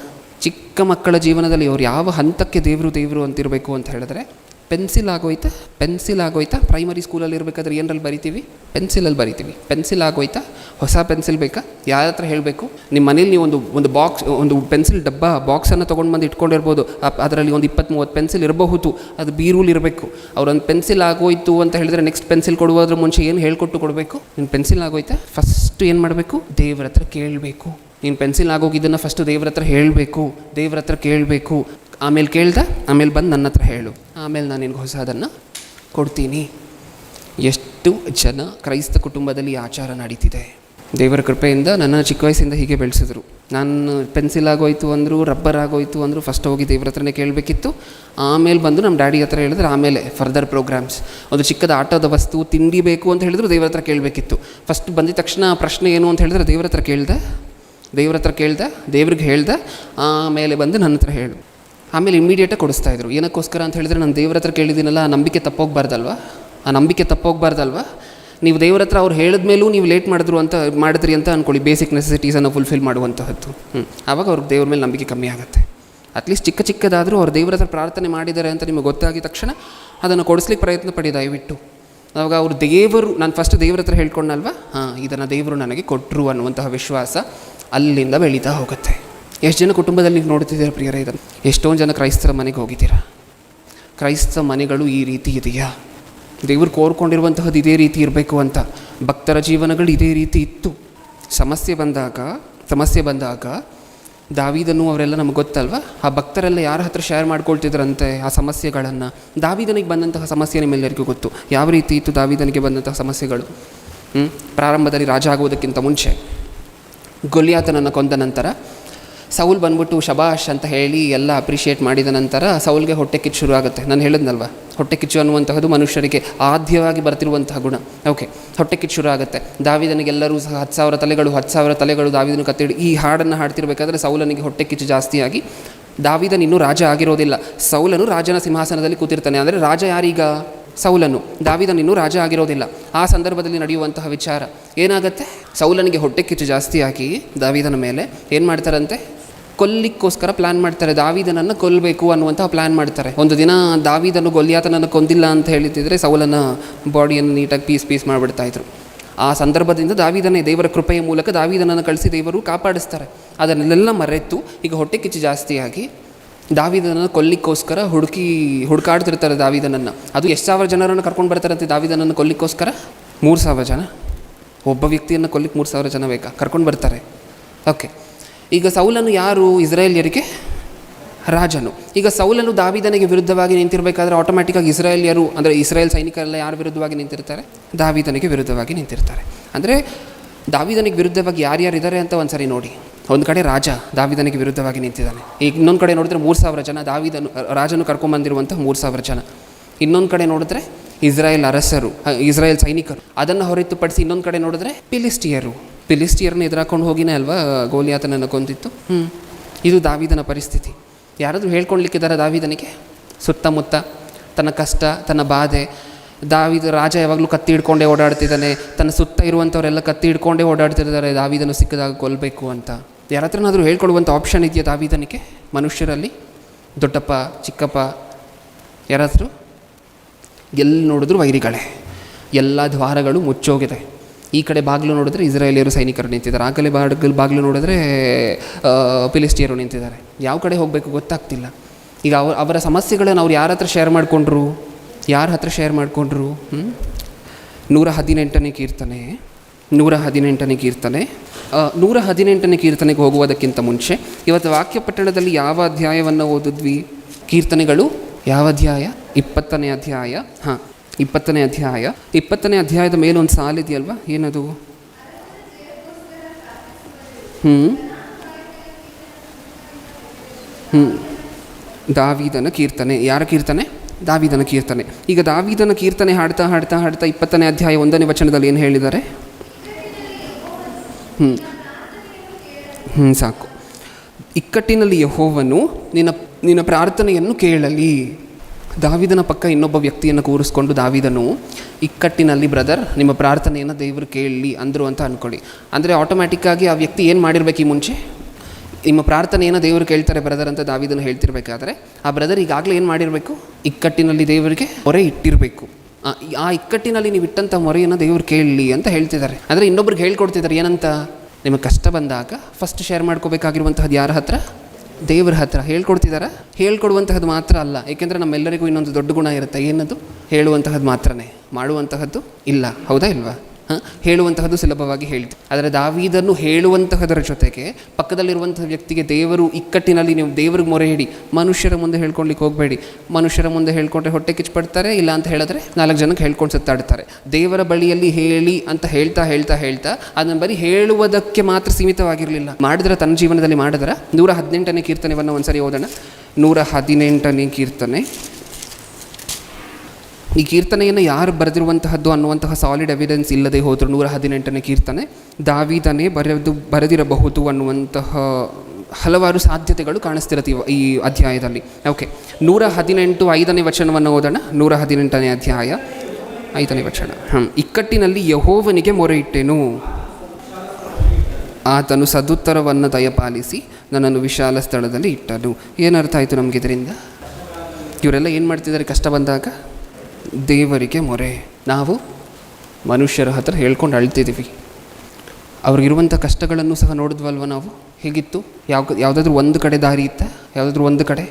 ಚಿಕ್ಕ ಮಕ್ಕಳ ಜೀವನದಲ್ಲಿ ಅವ್ರು ಯಾವ ಹಂತಕ್ಕೆ ದೇವರು ಅಂತಿರಬೇಕು ಅಂತ ಹೇಳಿದ್ರೆ, ಪೆನ್ಸಿಲ್ ಆಗೋಯ್ತಾ? ಪ್ರೈಮರಿ ಸ್ಕೂಲಲ್ಲಿ ಇರಬೇಕಾದ್ರೆ ಏನರಲ್ಲಿ ಬರಿತೀವಿ? ಪೆನ್ಸಿಲಲ್ಲಿ ಬರಿತೀವಿ. ಪೆನ್ಸಿಲ್ ಆಗೋಯ್ತಾ? ಹೊಸ ಪೆನ್ಸಿಲ್ ಬೇಕಾ? ಯಾರ ಹತ್ರ ಹೇಳಬೇಕು? ನಿಮ್ಮ ಮನೇಲಿ ನೀವು ಒಂದು ಪೆನ್ಸಿಲ್ ಡಬ್ಬ ಬಾಕ್ಸನ್ನು ತೊಗೊಂಡು ಬಂದು ಇಟ್ಕೊಂಡಿರ್ಬೋದು. ಅದರಲ್ಲಿ ಒಂದು 20-30 ಪೆನ್ಸಿಲ್ ಇರಬಹುದು, ಅದು ಬೀರೂಲಿ ಇರಬೇಕು. ಅವ್ರೊಂದು ಪೆನ್ಸಿಲ್ ಆಗೋಯ್ತು ಅಂತ ಹೇಳಿದ್ರೆ ನೆಕ್ಸ್ಟ್ ಪೆನ್ಸಿಲ್ ಕೊಡುವುದ್ರ ಮುಂಚೆ ಏನು ಹೇಳ್ಕೊಟ್ಟು ಕೊಡಬೇಕು? ನೀನು ಪೆನ್ಸಿಲ್ ಆಗೋಯ್ತಾ? ಫಸ್ಟ್ ಏನು ಮಾಡಬೇಕು? ದೇವ್ರ ಹತ್ರ ಕೇಳಬೇಕು. ನೀನು ಪೆನ್ಸಿಲ್ ಆಗೋಗಿದ್ದನ್ನು ಫಸ್ಟು ದೇವ್ರ ಹತ್ರ ಹೇಳಬೇಕು, ದೇವ್ರ ಹತ್ರ ಕೇಳಬೇಕು. ಆಮೇಲೆ ಬಂದು ನನ್ನ ಹತ್ರ ಹೇಳು, ಆಮೇಲೆ ನಾನು ನಿನಗೆ ಹೊಸದನ್ನು ಕೊಡ್ತೀನಿ. ಎಷ್ಟು ಜನ ಕ್ರೈಸ್ತ ಕುಟುಂಬದಲ್ಲಿ ಆಚಾರ ನಡೀತಿದೆ. ದೇವರ ಕೃಪೆಯಿಂದ ನನ್ನ ಚಿಕ್ಕ ವಯಸ್ಸಿಂದ ಹೀಗೆ ಬೆಳೆಸಿದ್ರು. ನಾನು ಪೆನ್ಸಿಲ್ ಆಗೋಯ್ತು ಅಂದರು, ರಬ್ಬರ್ ಆಗೋಯ್ತು ಅಂದರು, ಫಸ್ಟ್ ಹೋಗಿ ದೇವ್ರ ಹತ್ರನೇ ಕೇಳಬೇಕಿತ್ತು. ಆಮೇಲೆ ಬಂದು ನಮ್ಮ ಡ್ಯಾಡಿ ಹತ್ರ ಹೇಳಿದ್ರೆ ಆಮೇಲೆ ಫರ್ದರ್ ಪ್ರೋಗ್ರಾಮ್ಸ್. ಒಂದು ಚಿಕ್ಕದ ಆಟದ ವಸ್ತು, ತಿಂಡಿ ಬೇಕು ಅಂತ ಹೇಳಿದ್ರು ದೇವ್ರ ಹತ್ರ ಕೇಳಬೇಕಿತ್ತು. ಫಸ್ಟ್ ಬಂದಿದ ತಕ್ಷಣ ಪ್ರಶ್ನೆ ಏನು ಅಂತ ಹೇಳಿದ್ರೆ ದೇವ್ರ ಹತ್ರ ಕೇಳ್ದೆ, ದೇವ್ರಿಗೆ ಹೇಳ್ದೆ, ಆಮೇಲೆ ಬಂದು ನನ್ನ ಹತ್ರ ಹೇಳು. ಆಮೇಲೆ ಇಮ್ಮಿಡಿಯೇಟಾಗಿ ಕೊಡಿಸ್ತಾಯಿದ್ರು. ಏನಕ್ಕೋಸ್ಕರ ಅಂತ ಹೇಳಿದ್ರೆ, ನಾನು ದೇವ್ರ ಹತ್ರ ಕೇಳಿದ್ದೀನಲ್ಲ, ಆ ನಂಬಿಕೆ ತಪ್ಪೋಗ್ಬಾರ್ದಲ್ವ? ನೀವು ದೇವ್ರ ಹತ್ರ ಅವ್ರು ಹೇಳಿದ ಮೇಲೂ ನೀವು ಲೇಟ್ ಮಾಡಿದ್ರಿ ಅಂತ ಅಂದ್ಕೊಳ್ಳಿ, ಬೇಸಿಕ್ ನೆಸೆಸಿಟೀಸನ್ನು ಫುಲ್ಫಿಲ್ ಮಾಡುವಂತಹದ್ದು. ಆವಾಗ ಅವ್ರಿಗೆ ದೇವ್ರ ಮೇಲೆ ನಂಬಿಕೆ ಕಮ್ಮಿ ಆಗುತ್ತೆ. ಅಟ್ಲೀಸ್ಟ್ ಚಿಕ್ಕದಾದರೂ ಅವ್ರು ದೇವ್ರ ಹತ್ರ ಪ್ರಾರ್ಥನೆ ಮಾಡಿದ್ದಾರೆ ಅಂತ ನಿಮಗೆ ಗೊತ್ತಾಗಿದ ತಕ್ಷಣ ಅದನ್ನು ಕೊಡಿಸ್ಲಿಕ್ಕೆ ಪ್ರಯತ್ನ ಪಡಿ ದಯವಿಟ್ಟು. ಆವಾಗ ಅವರು ದೇವರು, ನಾನು ಫಸ್ಟ್ ದೇವ್ರ ಹತ್ರ ಹೇಳ್ಕೊಂಡಲ್ವ, ಇದನ್ನು ದೇವರು ನನಗೆ ಕೊಟ್ಟರು ಅನ್ನುವಂತಹ ವಿಶ್ವಾಸ ಅಲ್ಲಿಂದ ಬೆಳೀತಾ ಹೋಗುತ್ತೆ. ಎಷ್ಟು ಜನ ಕುಟುಂಬದಲ್ಲಿ ನೀವು ನೋಡ್ತಿದ್ದೀರಾ ಪ್ರಿಯರೇ ಇದನ್ನು? ಎಷ್ಟೊಂದು ಜನ ಕ್ರೈಸ್ತರ ಮನೆಗೆ ಹೋಗಿದ್ದೀರಾ? ಕ್ರೈಸ್ತ ಮನೆಗಳು ಈ ರೀತಿ ಇದೆಯಾ? ದೇವರು ಕೋರ್ಕೊಂಡಿರುವಂತಹದ್ದು ಇದೇ ರೀತಿ ಇರಬೇಕು ಅಂತ. ಭಕ್ತರ ಜೀವನಗಳು ಇದೇ ರೀತಿ ಇತ್ತು. ಸಮಸ್ಯೆ ಬಂದಾಗ ದಾವೀದನು ಅವರೆಲ್ಲ ನಮಗೆ ಗೊತ್ತಲ್ವ, ಆ ಭಕ್ತರೆಲ್ಲ ಯಾರ ಹತ್ರ ಶೇರ್ ಮಾಡ್ಕೊಳ್ತಿದ್ರಂತೆ ಆ ಸಮಸ್ಯೆಗಳನ್ನು. ದಾವೀದನಿಗೆ ಬಂದಂತಹ ಸಮಸ್ಯೆ ನಿಮ್ಮೆಲ್ಲರಿಗೂ ಗೊತ್ತು. ಯಾವ ರೀತಿ ಇತ್ತು ದಾವೀದನಿಗೆ ಬಂದಂತಹ ಸಮಸ್ಯೆಗಳು? ಪ್ರಾರಂಭದಲ್ಲಿ ರಾಜ ಆಗುವುದಕ್ಕಿಂತ ಮುಂಚೆ ಗೊಲಿಯಾತನನ್ನು ಕೊಂದ ನಂತರ ಸೌಲ್ ಬಂದ್ಬಿಟ್ಟು ಶಬಾಷ್ ಅಂತ ಹೇಳಿ ಎಲ್ಲ ಅಪ್ರಿಷಿಯೇಟ್ ಮಾಡಿದ ನಂತರ ಸೌಲ್ಗೆ ಹೊಟ್ಟೆ ಕಿಚ್ಚು ಶುರು ಆಗುತ್ತೆ. ನಾನು ಹೇಳಿದ್ನಲ್ವ, ಹೊಟ್ಟೆ ಕಿಚ್ಚು ಅನ್ನುವಂತಹದ್ದು ಮನುಷ್ಯರಿಗೆ ಆದ್ಯವಾಗಿ ಬರ್ತಿರುವಂತಹ ಗುಣ. ಓಕೆ, ಹೊಟ್ಟೆ ಕಿಚ್ಚು ಶುರು ಆಗುತ್ತೆ. ದಾವೀದನಿಗೆಲ್ಲರೂ ಸಹ 10,000 ತಲೆಗಳು ದಾವೀದನು ಕತ್ತಿಡಿ ಈ ಹಾಡನ್ನು ಹಾಡ್ತಿರ್ಬೇಕಾದ್ರೆ ಸೌಲನಿಗೆ ಹೊಟ್ಟೆ ಕಿಚ್ಚು ಜಾಸ್ತಿಯಾಗಿ, ದಾವೀದನು ಇನ್ನೂ ರಾಜ ಆಗಿರೋದಿಲ್ಲ, ಸೌಲನು ರಾಜನ ಸಿಂಹಾಸನದಲ್ಲಿ ಕೂತಿರ್ತಾನೆ. ಅಂದರೆ ರಾಜ ಯಾರೀಗ? ಸೌಲನು. ದಾವೀದನು ಇನ್ನೂ ರಾಜ ಆಗಿರೋದಿಲ್ಲ. ಆ ಸಂದರ್ಭದಲ್ಲಿ ನಡೆಯುವಂತಹ ವಿಚಾರ ಏನಾಗುತ್ತೆ? ಸೌಲನಿಗೆ ಹೊಟ್ಟೆ ಕಿಚ್ಚು ಜಾಸ್ತಿಯಾಗಿ ದಾವೀದನ ಮೇಲೆ ಏನು ಮಾಡ್ತಾರಂತೆ? ಕೊಲ್ಲಿಕ್ಕೋಸ್ಕರ ಪ್ಲ್ಯಾನ್ ಮಾಡ್ತಾರೆ. ದಾವೀದನನ್ನು ಕೊಲ್ಲಬೇಕು ಅನ್ನುವಂತಹ ಪ್ಲ್ಯಾನ್ ಮಾಡ್ತಾರೆ. ಒಂದು ದಿನ ದಾವೀದನು ಗೊಲಿಯಾತನನ್ನು ಕೊಂದಿಲ್ಲ ಅಂತ ಹೇಳಿದ್ರೆ ಸೌಲನ ಬಾಡಿಯನ್ನು ನೀಟಾಗಿ ಪೀಸ್ ಮಾಡಿಬಿಡ್ತಾಯಿದ್ರು. ಆ ಸಂದರ್ಭದಿಂದ ದಾವೀದನೇ ದೇವರ ಕೃಪೆಯ ಮೂಲಕ ದಾವೀದನನ್ನು ಕಳಿಸಿ ದೇವರು ಕಾಪಾಡಿಸ್ತಾರೆ. ಅದನ್ನೆಲ್ಲ ಮರೆತು ಈಗ ಹೊಟ್ಟೆ ಕಿಚ್ಚು ಜಾಸ್ತಿಯಾಗಿ ದಾವೀದನನ್ನು ಕೊಲ್ಲಿಕ್ಕೋಸ್ಕರ ಹುಡುಕಾಡ್ತಿರ್ತಾರೆ ದಾವೀದನನ್ನು. ಅದು ಎಷ್ಟು ಸಾವಿರ ಜನರನ್ನು ಕರ್ಕೊಂಡು ಬರ್ತಾರಂತೆ ದಾವೀದನನ್ನು ಕೊಲ್ಲಿಕ್ಕೋಸ್ಕರ? 3,000 ಜನ. ಒಬ್ಬ ವ್ಯಕ್ತಿಯನ್ನು ಕೊಲ್ಲಿಕ್ಕೆ 3,000 ಜನ ಬೇಕಾ? ಕರ್ಕೊಂಡು ಬರ್ತಾರೆ. ಓಕೆ, ಈಗ ಸೌಲನು ಯಾರು? ಇಸ್ರಾಯೇಲ್ಯರಿಗೆ ರಾಜನು. ಈಗ ಸೌಲನು ದಾವೀದನಿಗೆ ವಿರುದ್ಧವಾಗಿ ನಿಂತಿರಬೇಕಾದ್ರೆ ಆಟೋಮ್ಯಾಟಿಕ್ಕಾಗಿ ಇಸ್ರಾಯೇಲ್ಯರು, ಅಂದರೆ ಇಸ್ರಾಯೇಲ್ ಸೈನಿಕರೆಲ್ಲ ಯಾರು ವಿರುದ್ಧವಾಗಿ ನಿಂತಿರ್ತಾರೆ? ದಾವೀದನಿಗೆ ವಿರುದ್ಧವಾಗಿ ನಿಂತಿರ್ತಾರೆ. ಅಂದರೆ ದಾವೀದನಿಗೆ ವಿರುದ್ಧವಾಗಿ ಯಾರ್ಯಾರಿದ್ದಾರೆ ಅಂತ ಒಂದು ಸರಿ ನೋಡಿ. ಒಂದು ಕಡೆ ರಾಜ ದಾವೀದನಿಗೆ ವಿರುದ್ಧವಾಗಿ ನಿಂತಿದ್ದಾನೆ. ಈಗ ಇನ್ನೊಂದು ಕಡೆ ನೋಡಿದ್ರೆ 3,000 ಜನ, ರಾಜನು ಕರ್ಕೊಂಬಂದಿರುವಂಥ 3,000 ಜನ. ಇನ್ನೊಂದು ಕಡೆ ನೋಡಿದ್ರೆ ಇಸ್ರಾಯೇಲ್ ಅರಸರು, ಇಸ್ರಾಯೇಲ್ ಸೈನಿಕರು. ಅದನ್ನು ಹೊರತುಪಡಿಸಿ ಇನ್ನೊಂದು ಕಡೆ ನೋಡಿದ್ರೆ ಫಿಲಿಸ್ಟಿಯರನ್ನ ಎದುರಾಕೊಂಡು ಹೋಗಿನೇ ಅಲ್ವಾ ಗೋಲಿಯಾತನನ್ನು ಕೊಂದಿತ್ತು. ಇದು ದಾವೀದನ ಪರಿಸ್ಥಿತಿ. ಯಾರಾದರೂ ಹೇಳ್ಕೊಳ್ಲಿಕ್ಕಿದ್ದಾರೆ ದಾವೀದನಿಗೆ? ಸುತ್ತಮುತ್ತ ತನ್ನ ಕಷ್ಟ, ತನ್ನ ಬಾಧೆ, ರಾಜ ಯಾವಾಗಲೂ ಕತ್ತಿ ಹಿಡ್ಕೊಂಡೇ ಓಡಾಡ್ತಿದ್ದಾನೆ. ತನ್ನ ಸುತ್ತ ಇರುವಂಥವರೆಲ್ಲ ಕತ್ತಿ ಹಿಡ್ಕೊಂಡೇ ಓಡಾಡ್ತಿದ್ದಾರೆ ದಾವೀದನು ಸಿಕ್ಕಿದಾಗ ಕೊಲ್ಲಬೇಕು ಅಂತ. ಯಾರ ಹತ್ರನಾದರೂ ಹೇಳ್ಕೊಡುವಂಥ ಆಪ್ಷನ್ ಇದೆಯಾ ದಾವೀದನಿಗೆ? ಮನುಷ್ಯರಲ್ಲಿ ದೊಡ್ಡಪ್ಪ, ಚಿಕ್ಕಪ್ಪ, ಯಾರಾದರೂ? ಎಲ್ಲಿ ನೋಡಿದ್ರು ವೈರಿಗಳೇ. ಎಲ್ಲ ದ್ವಾರಗಳು ಮುಚ್ಚೋಗಿದೆ. ಈ ಕಡೆ ಬಾಗಿಲು ನೋಡಿದ್ರೆ ಇಸ್ರಾಯೇಲಿಯರು ಸೈನಿಕರು ನಿಂತಿದ್ದಾರೆ, ಆ ಕಡೆ ಬಾಗಿಲು ನೋಡಿದ್ರೆ ಫಿಲಿಸ್ಟಿಯರು ನಿಂತಿದ್ದಾರೆ. ಯಾವ ಕಡೆ ಹೋಗಬೇಕು ಗೊತ್ತಾಗ್ತಿಲ್ಲ. ಈಗ ಅವರ ಸಮಸ್ಯೆಗಳನ್ನು ಅವ್ರು ಯಾರ ಹತ್ರ ಶೇರ್ ಮಾಡಿಕೊಂಡ್ರು? 118ನೇ ಕೀರ್ತನೆ 118ನೇ ಕೀರ್ತನೆಗೆ ಹೋಗುವುದಕ್ಕಿಂತ ಮುಂಚೆ ಇವತ್ತು ವಾಕ್ಯ ಪಟ್ಟಣದಲ್ಲಿ ಯಾವ ಅಧ್ಯಾಯವನ್ನು ಓದಿದ್ವಿ? ಕೀರ್ತನೆಗಳು ಯಾವ ಅಧ್ಯಾಯ? 20ನೇ ಅಧ್ಯಾಯ. 20ನೇ ಅಧ್ಯಾಯದ ಮೇಲೆ ಒಂದು ಸಾಲಿದೆಯಲ್ವಾ, ಏನದು? ದಾವೀದನ ಕೀರ್ತನೆ. ಯಾರ ಕೀರ್ತನೆ? ದಾವೀದನ ಕೀರ್ತನೆ. ಈಗ ದಾವೀದನ ಕೀರ್ತನೆ ಹಾಡ್ತಾ 20ನೇ ಅಧ್ಯಾಯ 1ನೇ ವಚನದಲ್ಲಿ ಏನು ಹೇಳಿದ್ದಾರೆ? ಸಾಕು. ಇಕ್ಕಟ್ಟಿನಲ್ಲಿ ಯೆಹೋವನು ನಿನ್ನ ಪ್ರಾರ್ಥನೆಯನ್ನು ಕೇಳಲಿ. ದಾವೀದನ ಪಕ್ಕ ಇನ್ನೊಬ್ಬ ವ್ಯಕ್ತಿಯನ್ನು ಕೂರಿಸ್ಕೊಂಡು ದಾವೀದನು ಇಕ್ಕಟ್ಟಿನಲ್ಲಿ ಬ್ರದರ್ ನಿಮ್ಮ ಪ್ರಾರ್ಥನೆಯನ್ನು ದೇವರು ಕೇಳಲಿ ಅಂದರು ಅಂತ ಅಂದ್ಕೊಳ್ಳಿ. ಅಂದರೆ ಆಟೋಮ್ಯಾಟಿಕ್ಕಾಗಿ ಆ ವ್ಯಕ್ತಿ ಏನು ಮಾಡಿರ್ಬೇಕು? ಈ ಮುಂಚೆ ನಿಮ್ಮ ಪ್ರಾರ್ಥನೆಯನ್ನು ದೇವರು ಕೇಳ್ತಾರೆ ಬ್ರದರ್ ಅಂತ ದಾವೀದನು ಹೇಳ್ತಿರ್ಬೇಕಾದ್ರೆ ಆ ಬ್ರದರ್ ಈಗಾಗಲೇ ಏನು ಮಾಡಿರಬೇಕು? ಇಕ್ಕಟ್ಟಿನಲ್ಲಿ ದೇವರಿಗೆ ಮೊರೆ ಇಟ್ಟಿರಬೇಕು. ಆ ಇಕ್ಕಟ್ಟಿನಲ್ಲಿ ನೀವು ಇಟ್ಟಂಥ ಮೊರೆಯನ್ನು ದೇವರು ಕೇಳಲಿ ಅಂತ ಹೇಳ್ತಿದ್ದಾರೆ. ಅಂದರೆ ಇನ್ನೊಬ್ರಿಗೆ ಹೇಳ್ಕೊಡ್ತಿದ್ದಾರೆ ಏನಂತ? ನಿಮಗೆ ಕಷ್ಟ ಬಂದಾಗ ಫಸ್ಟ್ ಶೇರ್ ಮಾಡ್ಕೋಬೇಕಾಗಿರುವಂತಹದ್ದು ಯಾರ ಹತ್ರ? ದೇವರ ಹತ್ರ. ಹೇಳ್ಕೊಡುವಂತಹದ್ದು ಮಾತ್ರ ಅಲ್ಲ. ಏಕೆಂದರೆ ನಮ್ಮೆಲ್ಲರಿಗೂ ಇನ್ನೊಂದು ದೊಡ್ಡ ಗುಣ ಇರುತ್ತೆ. ಏನದು? ಹೇಳುವಂತಹದ್ದು ಮಾತ್ರನೇ, ಮಾಡುವಂತಹದ್ದು ಇಲ್ಲ. ಹೌದಾ ಇಲ್ವಾ? ಹೇಳುವಂತಹದ್ದು ಸುಲಭವಾಗಿ ಹೇಳ್ತೀವಿ. ಆದರೆ ದಾವೀದನ್ನು ಹೇಳುವಂತಹದರ ಜೊತೆಗೆ ಪಕ್ಕದಲ್ಲಿರುವಂತಹ ವ್ಯಕ್ತಿಗೆ ದೇವರು ಇಕ್ಕಟ್ಟಿನಲ್ಲಿ ನೀವು ದೇವ್ರಿಗೆ ಮೊರೆ ಇಡಿ. ಮನುಷ್ಯರ ಮುಂದೆ ಹೇಳ್ಕೊಳ್ಲಿಕ್ಕೆ ಹೋಗಬೇಡಿ. ಮನುಷ್ಯರ ಮುಂದೆ ಹೇಳ್ಕೊಂಡ್ರೆ ಹೊಟ್ಟೆ ಕಿಚ್ಚುಪಡ್ತಾರೆ, ಇಲ್ಲ ಅಂತ ಹೇಳಿದ್ರೆ 4 ಜನಕ್ಕೆ ಹೇಳ್ಕೊಂಡು ಸುತ್ತಾಡ್ತಾರೆ. ದೇವರ ಬಳಿಯಲ್ಲಿ ಹೇಳಿ ಅಂತ ಹೇಳ್ತಾ ಅದನ್ನು ಬರೀ ಹೇಳುವುದಕ್ಕೆ ಮಾತ್ರ ಸೀಮಿತವಾಗಿರಲಿಲ್ಲ. ಮಾಡಿದ್ರೆ ತನ್ನ ಜೀವನದಲ್ಲಿ ಮಾಡಿದ್ರೆ 118ನೇ ಕೀರ್ತನೆಯನ್ನು ಒಂದ್ಸರಿ ಓದೋಣ. 118ನೇ ಕೀರ್ತನೆ. ಈ ಕೀರ್ತನೆಯನ್ನು ಯಾರು ಬರೆದಿರುವಂತಹದ್ದು ಅನ್ನುವಂತಹ ಸಾಲಿಡ್ ಎವಿಡೆನ್ಸ್ ಇಲ್ಲದೆ ಹೋದರು 118ನೇ ಕೀರ್ತನೆ ದಾವೀದನೇ ಬರೆದಿರಬಹುದು ಅನ್ನುವಂತಹ ಹಲವಾರು ಸಾಧ್ಯತೆಗಳು ಕಾಣಿಸ್ತಿರತ್ತೆ ಈ ಅಧ್ಯಾಯದಲ್ಲಿ. ಓಕೆ, 118 5ನೇ ವಚನವನ್ನು ಓದೋಣ. 118ನೇ ಅಧ್ಯಾಯ 5ನೇ ವಚನ. ಇಕ್ಕಟ್ಟಿನಲ್ಲಿ ಯೆಹೋವನಿಗೆ ಮೊರೆ ಇಟ್ಟೆನು, ಆತನು ಸದುತ್ತರವನ್ನು ದಯಪಾಲಿಸಿ ನನ್ನನ್ನು ವಿಶಾಲ ಸ್ಥಳದಲ್ಲಿ ಇಟ್ಟನು. ಏನರ್ಥ ಆಯಿತು ನಮಗೆ ಇದರಿಂದ? ಇವರೆಲ್ಲ ಏನು ಮಾಡ್ತಿದ್ದಾರೆ ಕಷ್ಟ ಬಂದಾಗ? ದೇವರಿಗೆ ಮೊರೆ. ನಾವು ಮನುಷ್ಯರ ಹತ್ರ ಹೇಳ್ಕೊಂಡು ಅಳ್ತಿದ್ದೀವಿ. ಅವ್ರಿಗಿರುವಂಥ ಕಷ್ಟಗಳನ್ನು ಸಹ ನೋಡಿದ್ವಲ್ವ ನಾವು, ಹೇಗಿತ್ತು? ಯಾವುದಾದ್ರೂ ಒಂದು ಕಡೆ ದಾರಿ ಇತ್ತ? ಯಾವುದಾದ್ರೂ ಒಂದು ಕಡೆ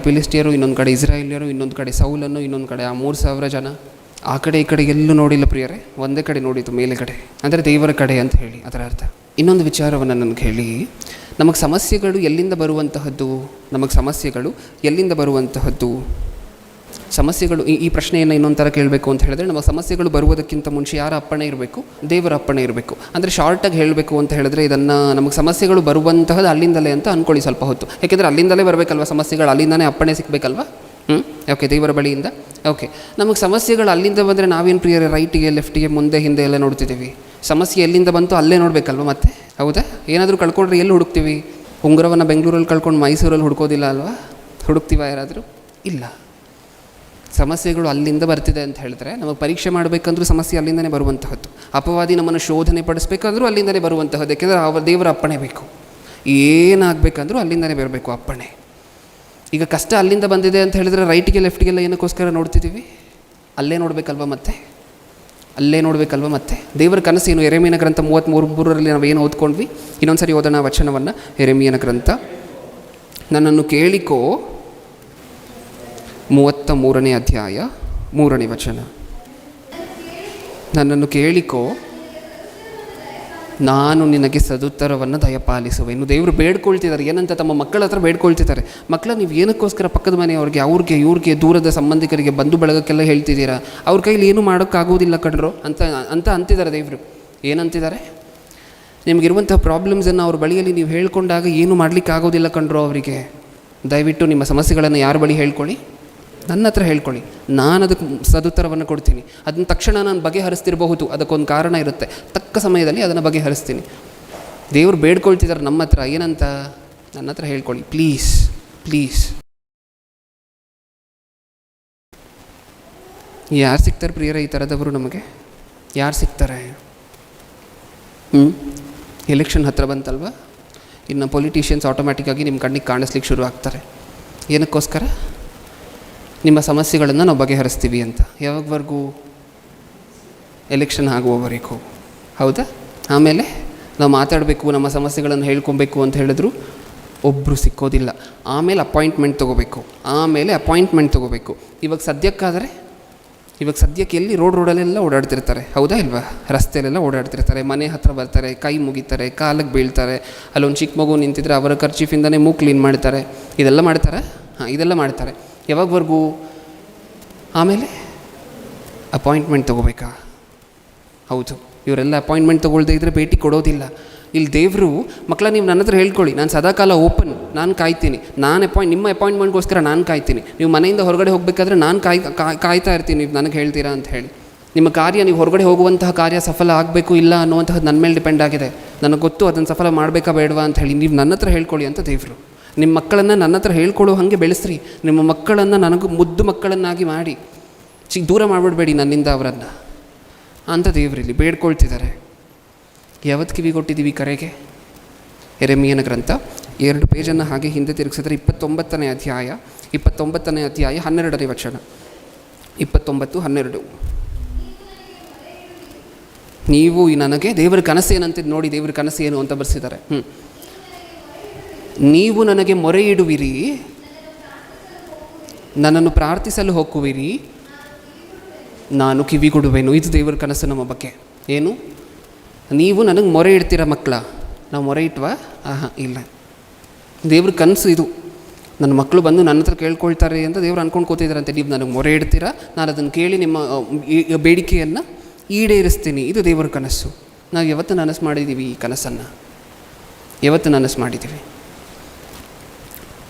ಫಿಲಿಸ್ಟಿಯರು, ಇನ್ನೊಂದು ಕಡೆ ಇಸ್ರಾಯೇಲಿಯರು, ಇನ್ನೊಂದು ಕಡೆ ಸೌಲನ್ನು, ಇನ್ನೊಂದು ಕಡೆ ಆ 3,000 ಜನ. ಆ ಕಡೆ ಈ ಕಡೆ ಎಲ್ಲೂ ನೋಡಿಲ್ಲ ಪ್ರಿಯರೇ, ಒಂದೇ ಕಡೆ ನೋಡಿತು, ಮೇಲೆ ಕಡೆ, ಅಂದರೆ ದೇವರ ಕಡೆ ಅಂತ ಹೇಳಿ ಅದರ ಅರ್ಥ. ಇನ್ನೊಂದು ವಿಚಾರವನ್ನು ನನಗೆ ಹೇಳಿ, ನಮಗೆ ಸಮಸ್ಯೆಗಳು ಎಲ್ಲಿಂದ ಬರುವಂತಹದ್ದು? ಸಮಸ್ಯೆಗಳು ಈ ಪ್ರಶ್ನೆಯನ್ನು ಇನ್ನೊಂದು ಥರ ಕೇಳಬೇಕು ಅಂತ ಹೇಳಿದ್ರೆ, ನಮಗೆ ಸಮಸ್ಯೆಗಳು ಬರುವುದಕ್ಕಿಂತ ಮುಂಚೆ ಯಾರ ಅಪ್ಪಣೆ ಇರಬೇಕು? ದೇವರ ಅಪ್ಪಣೆ ಇರಬೇಕು. ಅಂದರೆ ಶಾರ್ಟಾಗಿ ಹೇಳಬೇಕು ಅಂತ ಹೇಳಿದ್ರೆ, ಇದನ್ನು ನಮಗೆ ಸಮಸ್ಯೆಗಳು ಬರುವಂತಹದ್ದು ಅಲ್ಲಿಂದಲೇ ಅಂತ ಅಂದ್ಕೊಳ್ಳಿ ಸ್ವಲ್ಪ ಹೊತ್ತು. ಯಾಕೆಂದರೆ ಅಲ್ಲಿಂದಲೇ ಬರಬೇಕಲ್ವ ಸಮಸ್ಯೆಗಳು, ಅಲ್ಲಿಂದಲೇ ಅಪ್ಪಣೆ ಸಿಗಬೇಕಲ್ವ. ಓಕೆ, ದೇವರ ಬಳಿಯಿಂದ. ಓಕೆ, ನಮಗೆ ಸಮಸ್ಯೆಗಳು ಅಲ್ಲಿಂದ ಬಂದರೆ ನಾವೇನು ಪ್ರಿಯರೇ ರೈಟಿಗೆ ಲೆಫ್ಟಿಗೆ ಮುಂದೆ ಹಿಂದೆ ಎಲ್ಲ ನೋಡ್ತಿದ್ದೀವಿ. ಸಮಸ್ಯೆ ಎಲ್ಲಿಂದ ಬಂತು ಅಲ್ಲೇ ನೋಡಬೇಕಲ್ವ ಮತ್ತೆ, ಹೌದಾ? ಏನಾದರೂ ಕಳ್ಕೊಂಡ್ರೆ ಎಲ್ಲಿ ಹುಡುಕ್ತೀವಿ? ಉಂಗುರವನ್ನು ಬೆಂಗಳೂರಲ್ಲಿ ಕಳ್ಕೊಂಡು ಮೈಸೂರಲ್ಲಿ ಹುಡುಕೋದಿಲ್ಲ ಅಲ್ವಾ? ಹುಡುಕ್ತೀವ ಯಾರಾದರೂ? ಇಲ್ಲ. ಸಮಸ್ಯೆಗಳು ಅಲ್ಲಿಂದ ಬರ್ತಿದೆ ಅಂತ ಹೇಳಿದ್ರೆ, ನಮಗೆ ಪರೀಕ್ಷೆ ಮಾಡಬೇಕಂದ್ರೂ ಸಮಸ್ಯೆ ಅಲ್ಲಿಂದನೇ ಬರುವಂತಹದ್ದು. ಅಪವಾದಿ ನಮ್ಮನ್ನು ಶೋಧನೆ ಪಡಿಸ್ಬೇಕಂದ್ರೂ ಅಲ್ಲಿಂದನೇ ಬರುವಂತಹದ್ದು. ಯಾಕೆಂದರೆ ದೇವರ ಅಪ್ಪಣೆ ಬೇಕು. ಏನಾಗಬೇಕಂದ್ರೂ ಅಲ್ಲಿಂದನೇ ಬರಬೇಕು ಅಪ್ಪಣೆ. ಈಗ ಕಷ್ಟ ಅಲ್ಲಿಂದ ಬಂದಿದೆ ಅಂತ ಹೇಳಿದ್ರೆ ರೈಟಿಗೆ ಲೆಫ್ಟಿಗೆಲ್ಲ ಏನಕ್ಕೋಸ್ಕರ ನೋಡ್ತಿದ್ದೀವಿ? ಅಲ್ಲೇ ನೋಡಬೇಕಲ್ವ ಮತ್ತೆ. ದೇವರ ಕನಸೇನು? ಯೆರೆಮೀಯನ ಗ್ರಂಥ 33:3 ನಾವೇನು ಓದ್ಕೊಂಡ್ವಿ? ಇನ್ನೊಂದು ಸರಿ ಓದೋಣ ವಚನವನ್ನು. ಯೆರೆಮೀಯನ ಗ್ರಂಥ, ನನ್ನನ್ನು ಕೇಳಿಕೋ, 33ನೇ ಅಧ್ಯಾಯ 3ನೇ ವಚನ. ನನ್ನನ್ನು ಕೇಳಿಕೋ, ನಾನು ನಿನಗೆ ಸದುತ್ತರವನ್ನು ದಯಪಾಲಿಸುವೆನು. ದೇವರು ಬೇಡ್ಕೊಳ್ತಿದ್ದಾರೆ. ಏನಂತ? ತಮ್ಮ ಮಕ್ಕಳ ಹತ್ರ ಬೇಡ್ಕೊಳ್ತಿದ್ದಾರೆ. ಮಕ್ಕಳ, ನೀವು ಏನಕ್ಕೋಸ್ಕರ ಪಕ್ಕದ ಮನೆಯವ್ರಿಗೆ, ಇವ್ರಿಗೆ ದೂರದ ಸಂಬಂಧಿಕರಿಗೆ, ಬಂಧು ಬಳಗಕ್ಕೆಲ್ಲ ಹೇಳ್ತಿದ್ದೀರಾ? ಅವ್ರ ಕೈಲಿ ಏನೂ ಮಾಡೋಕ್ಕಾಗೋದಿಲ್ಲ ಕಣ್ರೋ ಅಂತ ಅಂತಿದ್ದಾರೆ ದೇವರು. ಏನಂತಿದ್ದಾರೆ? ನಿಮಗಿರುವಂಥ ಪ್ರಾಬ್ಲಮ್ಸನ್ನು ಅವ್ರ ಬಳಿಯಲ್ಲಿ ನೀವು ಹೇಳ್ಕೊಂಡಾಗ ಏನೂ ಮಾಡಲಿಕ್ಕಾಗೋದಿಲ್ಲ ಕಣ್ರೋ ಅವರಿಗೆ. ದಯವಿಟ್ಟು ನಿಮ್ಮ ಸಮಸ್ಯೆಗಳನ್ನು ಯಾರ ಬಳಿ ಹೇಳ್ಕೊಳ್ಳಿ? ನನ್ನ ಹತ್ರ ಹೇಳ್ಕೊಳ್ಳಿ. ನಾನು ಅದಕ್ಕೆ ಸದುತ್ತರವನ್ನು ಕೊಡ್ತೀನಿ. ಅದನ್ನ ತಕ್ಷಣ ನಾನು ಬಗೆಹರಿಸ್ತಿರಬಹುದು, ಅದಕ್ಕೊಂದು ಕಾರಣ ಇರುತ್ತೆ. ತಕ್ಕ ಸಮಯದಲ್ಲಿ ಅದನ್ನು ಬಗೆಹರಿಸ್ತೀನಿ. ದೇವರು ಬೇಡ್ಕೊಳ್ತಿದ್ದಾರೆ ನಮ್ಮ ಹತ್ರ. ಏನಂತ? ನನ್ನ ಹತ್ರ ಹೇಳ್ಕೊಳ್ಳಿ ಪ್ಲೀಸ್. ಯಾರು ಸಿಗ್ತಾರೆ ಪ್ರಿಯರೇ ಈ ಥರದವರು ನಮಗೆ? ಯಾರು ಸಿಗ್ತಾರೆ? ಎಲೆಕ್ಷನ್ ಹತ್ರ ಬಂತಲ್ವ, ಇನ್ನು ಪೊಲಿಟಿಷಿಯನ್ಸ್ ಆಟೋಮ್ಯಾಟಿಕ್ಕಾಗಿ ನಿಮ್ಮ ಕಣ್ಣಿಗೆ ಕಾಣಿಸ್ಲಿಕ್ಕೆ ಶುರು ಆಗ್ತಾರೆ. ಏನಕ್ಕೋಸ್ಕರ? ನಿಮ್ಮ ಸಮಸ್ಯೆಗಳನ್ನು ನಾವು ಬಗೆಹರಿಸ್ತೀವಿ ಅಂತ. ಯಾವಾಗವರೆಗೂ? ಎಲೆಕ್ಷನ್ ಆಗುವವರೆಗೂ, ಹೌದಾ? ಆಮೇಲೆ ನಾವು ಮಾತಾಡಬೇಕು, ನಮ್ಮ ಸಮಸ್ಯೆಗಳನ್ನು ಹೇಳ್ಕೊಬೇಕು ಅಂತ ಹೇಳಿದ್ರು ಒಬ್ಬರು ಸಿಕ್ಕೋದಿಲ್ಲ. ಆಮೇಲೆ ಅಪಾಯಿಂಟ್ಮೆಂಟ್ ತೊಗೋಬೇಕು. ಇವಾಗ ಸದ್ಯಕ್ಕೆ ಎಲ್ಲಿ ರೋಡಲ್ಲೆಲ್ಲ ಓಡಾಡ್ತಿರ್ತಾರೆ, ಹೌದಾ ಇಲ್ವಾ? ರಸ್ತೆಯಲ್ಲೆಲ್ಲ ಓಡಾಡ್ತಿರ್ತಾರೆ, ಮನೆ ಹತ್ರ ಬರ್ತಾರೆ, ಕೈ ಮುಗಿತಾರೆ, ಕಾಲಿಗೆ ಬೀಳ್ತಾರೆ. ಅಲ್ಲೊಂದು ಚಿಕ್ಕ ಮಗು ನಿಂತಿದ್ರೆ ಅವರ ಖರ್ಚೀಫಿಂದನೇ ಮೂಗು ಕ್ಲೀನ್ ಮಾಡ್ತಾರೆ. ಇದೆಲ್ಲ ಮಾಡ್ತಾರೆ. ಯಾವಾಗವರೆಗೂ? ಆಮೇಲೆ ಅಪಾಯಿಂಟ್ಮೆಂಟ್ ತೊಗೋಬೇಕಾ? ಹೌದು, ಇವರೆಲ್ಲ ಅಪಾಯಿಂಟ್ಮೆಂಟ್ ತೊಗೊಳ್ದೇ ಇದ್ದರೆ ಭೇಟಿ ಕೊಡೋದಿಲ್ಲ. ಇಲ್ಲಿ ದೇವರು, ಮಕ್ಕಳ, ನೀವು ನನ್ನ ಹತ್ರ ಹೇಳ್ಕೊಳ್ಳಿ, ನಾನು ಸದಾಕಾಲ ಓಪನ್, ನಾನು ಕಾಯ್ತೀನಿ. ನಿಮ್ಮ ಅಪಾಯಿಂಟ್ಮೆಂಟ್ಗೋಸ್ಕರ ನಾನು ಕಾಯ್ತೀನಿ. ನೀವು ಮನೆಯಿಂದ ಹೊರಗಡೆ ಹೋಗಬೇಕಾದ್ರೆ ನಾನು ಕಾಯ್ತಾ ಇರ್ತೀನಿ, ನೀವು ನನಗೆ ಹೇಳ್ತೀರಾ ಅಂತ ಹೇಳಿ. ನಿಮ್ಮ ಕಾರ್ಯ, ನೀವು ಹೊರಗಡೆ ಹೋಗುವಂತಹ ಕಾರ್ಯ ಸಫಲ ಆಗಬೇಕು ಇಲ್ಲ ಅನ್ನುವಂಥದ್ದು ನನ್ನ ಮೇಲೆ ಡಿಪೆಂಡ್ ಆಗಿದೆ. ನನಗೆ ಗೊತ್ತು ಅದನ್ನು ಸಫಲ ಮಾಡಬೇಕಾ ಬೇಡವಾ ಅಂತ ಹೇಳಿ. ನೀವು ನನ್ನ ಹತ್ರ ಹೇಳ್ಕೊಳ್ಳಿ ಅಂತ ದೇವರು. ನಿಮ್ಮ ಮಕ್ಕಳನ್ನು ನನ್ನ ಹತ್ರ ಹೇಳ್ಕೊಳ್ಳೋ ಹಾಗೆ ಬೆಳೆಸ್ರಿ. ನಿಮ್ಮ ಮಕ್ಕಳನ್ನು ನನಗೆ ಮುದ್ದು ಮಕ್ಕಳನ್ನಾಗಿ ಮಾಡಿ, ದೂರ ಮಾಡಿಬಿಡ್ಬೇಡಿ ನನ್ನಿಂದ ಅವರನ್ನು ಅಂತ ದೇವರಲ್ಲಿ ಬೇಡ್ಕೊಳ್ತಿದ್ದಾರೆ. ಯಾವತ್ತು ಕಿವಿ ಕೊಟ್ಟಿದ್ದೀವಿ ಕರೆಗೆ? ಯೆರೆಮೀಯನ ಗ್ರಂಥ 2 ಪೇಜನ್ನು ಹಾಗೆ ಹಿಂದೆ ತಿರುಗಿಸಿದ್ರೆ 29ನೇ ಅಧ್ಯಾಯ 12ನೇ ವಚನ. 29:12. ನೀವು ನನಗೆ, ದೇವರ ಕನಸೇನಂತಿದ್ದು ನೋಡಿ, ದೇವರ ಕನಸೇನು ಅಂತ ಬರೆಸಿದ್ದಾರೆ. ನೀವು ನನಗೆ ಮೊರೆ ಇಡುವಿರಿ, ನನ್ನನ್ನು ಪ್ರಾರ್ಥಿಸಲು ಹೋಗುವಿರಿ, ನಾನು ಕಿವಿಗೊಡುವೆನು. ಇದು ದೇವರ ಕನಸು ನಮ್ಮ ಬಗ್ಗೆ. ಏನು? ನೀವು ನನಗೆ ಮೊರೆ ಇಡ್ತೀರ ಮಕ್ಕಳ. ನಾವು ಮೊರೆ ಇಟ್ವಾ? ಇಲ್ಲ. ದೇವ್ರ ಕನಸು ಇದು. ನನ್ನ ಮಕ್ಕಳು ಬಂದು ನನ್ನ ಹತ್ರ ಕೇಳ್ಕೊಳ್ತಾರೆ ಅಂತ ದೇವ್ರು ಅಂದ್ಕೊಂಡು ಕೂತಿದ್ದಾರಂತೆ. ನೀವು ನನಗೆ ಮೊರೆ ಇಡ್ತೀರಾ, ನಾನು ಅದನ್ನು ಕೇಳಿ ನಿಮ್ಮ ಬೇಡಿಕೆಯನ್ನು ಈಡೇರಿಸ್ತೀನಿ. ಇದು ದೇವರ ಕನಸು. ನಾವು ಯಾವತ್ತು ನನಸು ಮಾಡಿದ್ದೀವಿ ಈ ಕನಸನ್ನು? ಮಾಡಿದ್ದೀವಿ?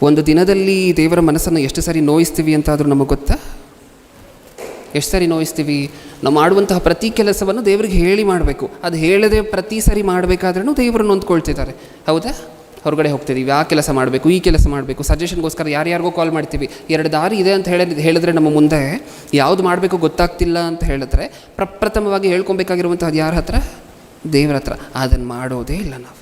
ಒಂದು ದಿನದಲ್ಲಿ ದೇವರ ಮನಸ್ಸನ್ನು ಎಷ್ಟು ಸಾರಿ ನೋಯಿಸ್ತೀವಿ ಅಂತಾದರೂ ನಮಗೆ ಗೊತ್ತಾ? ಎಷ್ಟು ಸಾರಿ ನೋಯಿಸ್ತೀವಿ? ನಾವು ಮಾಡುವಂತಹ ಪ್ರತಿ ಕೆಲಸವನ್ನು ದೇವರಿಗೆ ಹೇಳಿ ಮಾಡಬೇಕು. ಅದು ಹೇಳದೆ ಪ್ರತಿ ಸಾರಿ ಮಾಡಬೇಕಾದ್ರೂ ದೇವರು ನೊಂದ್ಕೊಳ್ತಿದ್ದಾರೆ, ಹೌದಾ? ಹೊರಗಡೆ ಹೋಗ್ತಿದ್ದೀವಿ, ಆ ಕೆಲಸ ಮಾಡಬೇಕು, ಈ ಕೆಲಸ ಮಾಡಬೇಕು, ಸಜೆಷನ್ಗೋಸ್ಕರ ಯಾರ್ಯಾರಿಗೋ ಕಾಲ್ ಮಾಡ್ತೀವಿ. 2 ದಾರಿ ಇದೆ ಅಂತ ಹೇಳಿದ್ರೆ ನಮ್ಮ ಮುಂದೆ ಯಾವುದು ಮಾಡಬೇಕು ಗೊತ್ತಾಗ್ತಿಲ್ಲ ಅಂತ ಹೇಳಿದ್ರೆ ಪ್ರಪ್ರಥಮವಾಗಿ ಹೇಳ್ಕೊಬೇಕಾಗಿರುವಂಥದ್ದು ಯಾರ ಹತ್ರ? ದೇವರ ಹತ್ರ. ಅದನ್ನು ಮಾಡೋದೇ ಇಲ್ಲ ನಾವು.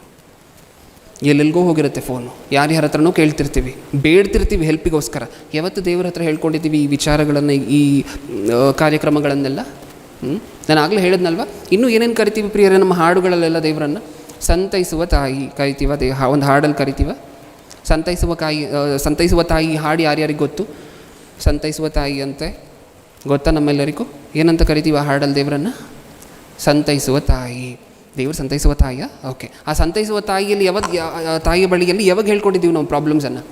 ಎಲ್ಲೆಲ್ಗೋ ಹೋಗಿರುತ್ತೆ ಫೋನು, ಯಾರ್ಯಾರ ಹತ್ರನೂ ಕೇಳ್ತಿರ್ತೀವಿ, ಬೇಡ್ತಿರ್ತೀವಿ ಹೆಲ್ಪಿಗೋಸ್ಕರ. ಯಾವತ್ತು ದೇವ್ರ ಹತ್ರ ಹೇಳ್ಕೊಂಡಿದ್ದೀವಿ ಈ ವಿಚಾರಗಳನ್ನು, ಈ ಕಾರ್ಯಕ್ರಮಗಳನ್ನೆಲ್ಲ? ನಾನು ಆಗಲೇ ಹೇಳಿದ್ನಲ್ವ, ಇನ್ನೂ ಏನೇನು ಕರಿತೀವಿ ಪ್ರಿಯರೇ ನಮ್ಮ ಹಾಡುಗಳಲ್ಲೆಲ್ಲ ದೇವರನ್ನು? ಸಂತೈಸುವ ತಾಯಿ ಕರಿತೀವ, ಒಂದು ಹಾಡಲ್ಲಿ ಕರಿತೀವ. ಸಂತೈಸುವ ತಾಯಿ ಹಾಡು ಯಾರ್ಯಾರಿಗೆ ಗೊತ್ತು? ಸಂತೈಸುವ ತಾಯಿ ಅಂತೆ ಗೊತ್ತಾ ನಮ್ಮೆಲ್ಲರಿಗೂ? ಏನಂತ ಕರಿತೀವಿ ಆ ಹಾಡಲ್ಲಿ ದೇವರನ್ನು? ಸಂತೈಸುವ ತಾಯಿ. ದೇವರು ಸಂತೈಸುವ ತಾಯಿಯ? ಓಕೆ. ಆ ಸಂತೈಸುವ ತಾಯಿಯಲ್ಲಿ ತಾಯಿಯ ಬಳಿಯಲ್ಲಿ ಯಾವಾಗ ಹೇಳ್ಕೊಂಡಿದ್ದೀವಿ ನಾವು ಪ್ರಾಬ್ಲಮ್ಸನ್ನು?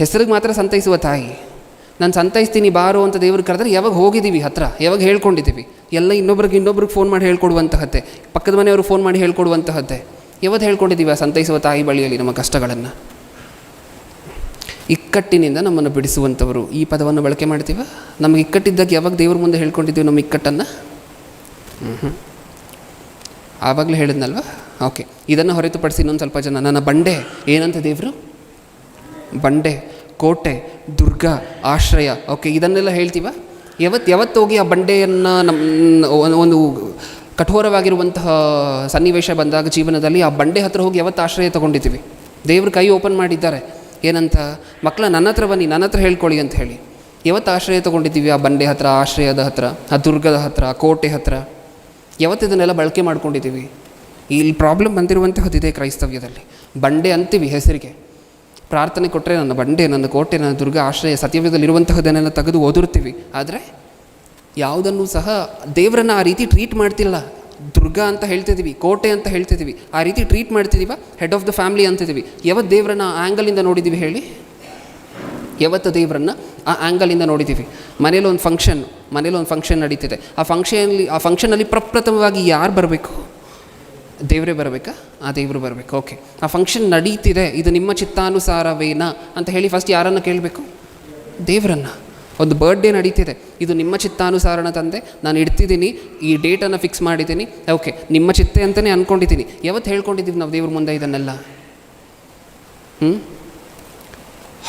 ಹೆಸರಿಗೆ ಮಾತ್ರ ಸಂತೈಸುವ ತಾಯಿ. ನಾನು ಸಂತೈಸ್ತೀನಿ ಬಾರೋ ಅಂತ ದೇವ್ರಿಗೆ ಕರೆದ್ರೆ ಯಾವಾಗ ಹೋಗಿದ್ದೀವಿ ಹತ್ರ? ಯಾವಾಗ ಹೇಳ್ಕೊಂಡಿದ್ದೀವಿ? ಎಲ್ಲ ಇನ್ನೊಬ್ರಿಗೆ ಫೋನ್ ಮಾಡಿ ಹೇಳ್ಕೊಡುವಂತಹದ್ದೇ, ಪಕ್ಕದ ಮನೆಯವರು ಫೋನ್ ಮಾಡಿ ಹೇಳ್ಕೊಡುವಂತಹದ್ದೇ. ಯಾವತ್ತು ಹೇಳ್ಕೊಂಡಿದ್ದೀವಿ ಆ ಸಂತೈಸುವ ತಾಯಿ ಬಳಿಯಲ್ಲಿ ನಮ್ಮ ಕಷ್ಟಗಳನ್ನು? ಇಕ್ಕಟ್ಟಿನಿಂದ ನಮ್ಮನ್ನು ಬಿಡಿಸುವಂಥವರು, ಈ ಪದವನ್ನು ಬಳಕೆ ಮಾಡ್ತೀವ? ನಮಗೆ ಇಕ್ಕಟ್ಟಿದ್ದಾಗ ಯಾವಾಗ ದೇವ್ರ ಮುಂದೆ ಹೇಳ್ಕೊಂಡಿದ್ದೀವಿ ನಮ್ಮ ಇಕ್ಕಟ್ಟನ್ನು? ಆವಾಗಲೇ ಹೇಳಿದ್ನಲ್ವ? ಓಕೆ. ಇದನ್ನು ಹೊರತುಪಡಿಸಿ ಇನ್ನೊಂದು ಸ್ವಲ್ಪ ಜನ ನನ್ನ ಬಂಡೆ ಏನಂತ ದೇವರು? ಬಂಡೆ, ಕೋಟೆ, ದುರ್ಗ, ಆಶ್ರಯ. ಓಕೆ, ಇದನ್ನೆಲ್ಲ ಹೇಳ್ತೀವ? ಯಾವತ್ತು ಹೋಗಿ ಆ ಬಂಡೆಯನ್ನು ಒಂದು ಕಠೋರವಾಗಿರುವಂತಹ ಸನ್ನಿವೇಶ ಬಂದಾಗ ಜೀವನದಲ್ಲಿ ಆ ಬಂಡೆ ಹತ್ರ ಹೋಗಿ ಯಾವತ್ತು ಆಶ್ರಯ ತೊಗೊಂಡಿದ್ದೀವಿ? ದೇವ್ರ ಕೈ ಓಪನ್ ಮಾಡಿದ್ದಾರೆ, ಏನಂತ? ಮಕ್ಕಳ ನನ್ನ ಹತ್ರ ಬನ್ನಿ, ನನ್ನ ಹತ್ರ ಹೇಳ್ಕೊಳ್ಳಿ ಅಂತ ಹೇಳಿ. ಯಾವತ್ತು ಆಶ್ರಯ ತೊಗೊಂಡಿದ್ದೀವಿ ಆ ಬಂಡೆ ಹತ್ರ, ಆಶ್ರಯದ ಹತ್ರ, ಆ ದುರ್ಗದ ಹತ್ರ, ಆ ಕೋಟೆ ಹತ್ರ? ಯಾವತ್ತು ಇದನ್ನೆಲ್ಲ ಬಳಕೆ ಮಾಡ್ಕೊಂಡಿದ್ದೀವಿ? ಇಲ್ಲಿ ಪ್ರಾಬ್ಲಮ್ ಬಂದಿರುವಂತಹದ್ದಿದೆ ಕ್ರೈಸ್ತವ್ಯದಲ್ಲಿ. ಬಂಡೆ ಅಂತೀವಿ ಹೆಸರಿಗೆ, ಪ್ರಾರ್ಥನೆ ಕೊಟ್ಟರೆ ನನ್ನ ಬಂಡೆ, ನನ್ನ ಕೋಟೆ, ನನ್ನ ದುರ್ಗ, ಆಶ್ರಯ, ಸತ್ಯವ್ಯದಲ್ಲಿರುವಂತಹದನ್ನೆಲ್ಲ ತೆಗೆದು ಓದಿರ್ತೀವಿ. ಆದರೆ ಯಾವುದನ್ನು ಸಹ ದೇವರನ್ನು ಆ ರೀತಿ ಟ್ರೀಟ್ ಮಾಡ್ತಿಲ್ಲ. ದುರ್ಗ ಅಂತ ಹೇಳ್ತಿದ್ದೀವಿ, ಕೋಟೆ ಅಂತ ಹೇಳ್ತಿದ್ದೀವಿ, ಆ ರೀತಿ ಟ್ರೀಟ್ ಮಾಡ್ತಿದ್ದೀವ. ಹೆಡ್ ಆಫ್ ದ ಫ್ಯಾಮಿಲಿ ಅಂತಿದ್ದೀವಿ. ಯಾವತ್ತು ದೇವರನ್ನು ಆ ಆ್ಯಂಗಲಿಂದ ನೋಡಿದ್ದೀವಿ ಹೇಳಿ? ಯಾವತ್ತು ದೇವರನ್ನು ಆ ಆ್ಯಂಗಲಿಂದ ನೋಡಿದ್ದೀವಿ? ಮನೇಲಿ ಒಂದು ಫಂಕ್ಷನ್ ನಡೀತಿದೆ. ಆ ಫಂಕ್ಷನಲ್ಲಿ ಪ್ರಪ್ರಥಮವಾಗಿ ಯಾರು ಬರಬೇಕು? ದೇವರೇ ಬರಬೇಕಾ? ಆ ದೇವರು ಬರಬೇಕು. ಓಕೆ, ಆ ಫಂಕ್ಷನ್ ನಡೀತಿದೆ, ಇದು ನಿಮ್ಮ ಚಿತ್ತಾನುಸಾರವೇನಾ ಅಂತ ಹೇಳಿ ಫಸ್ಟ್ ಯಾರನ್ನು ಕೇಳಬೇಕು? ದೇವರನ್ನು. ಒಂದು ಬರ್ಡೇ ನಡೀತಿದೆ, ಇದು ನಿಮ್ಮ ಚಿತ್ತಾನುಸಾರನ ತಂದೆ, ನಾನು ಇಡ್ತಿದ್ದೀನಿ, ಈ ಡೇಟನ್ನು ಫಿಕ್ಸ್ ಮಾಡಿದ್ದೀನಿ, ಓಕೆ ನಿಮ್ಮ ಚಿತ್ತೆ ಅಂತಲೇ ಅಂದ್ಕೊಂಡಿದ್ದೀನಿ. ಯಾವತ್ತು ಹೇಳ್ಕೊಂಡಿದ್ದೀವಿ ನಾವು ದೇವ್ರ ಮುಂದೆ ಇದನ್ನೆಲ್ಲ?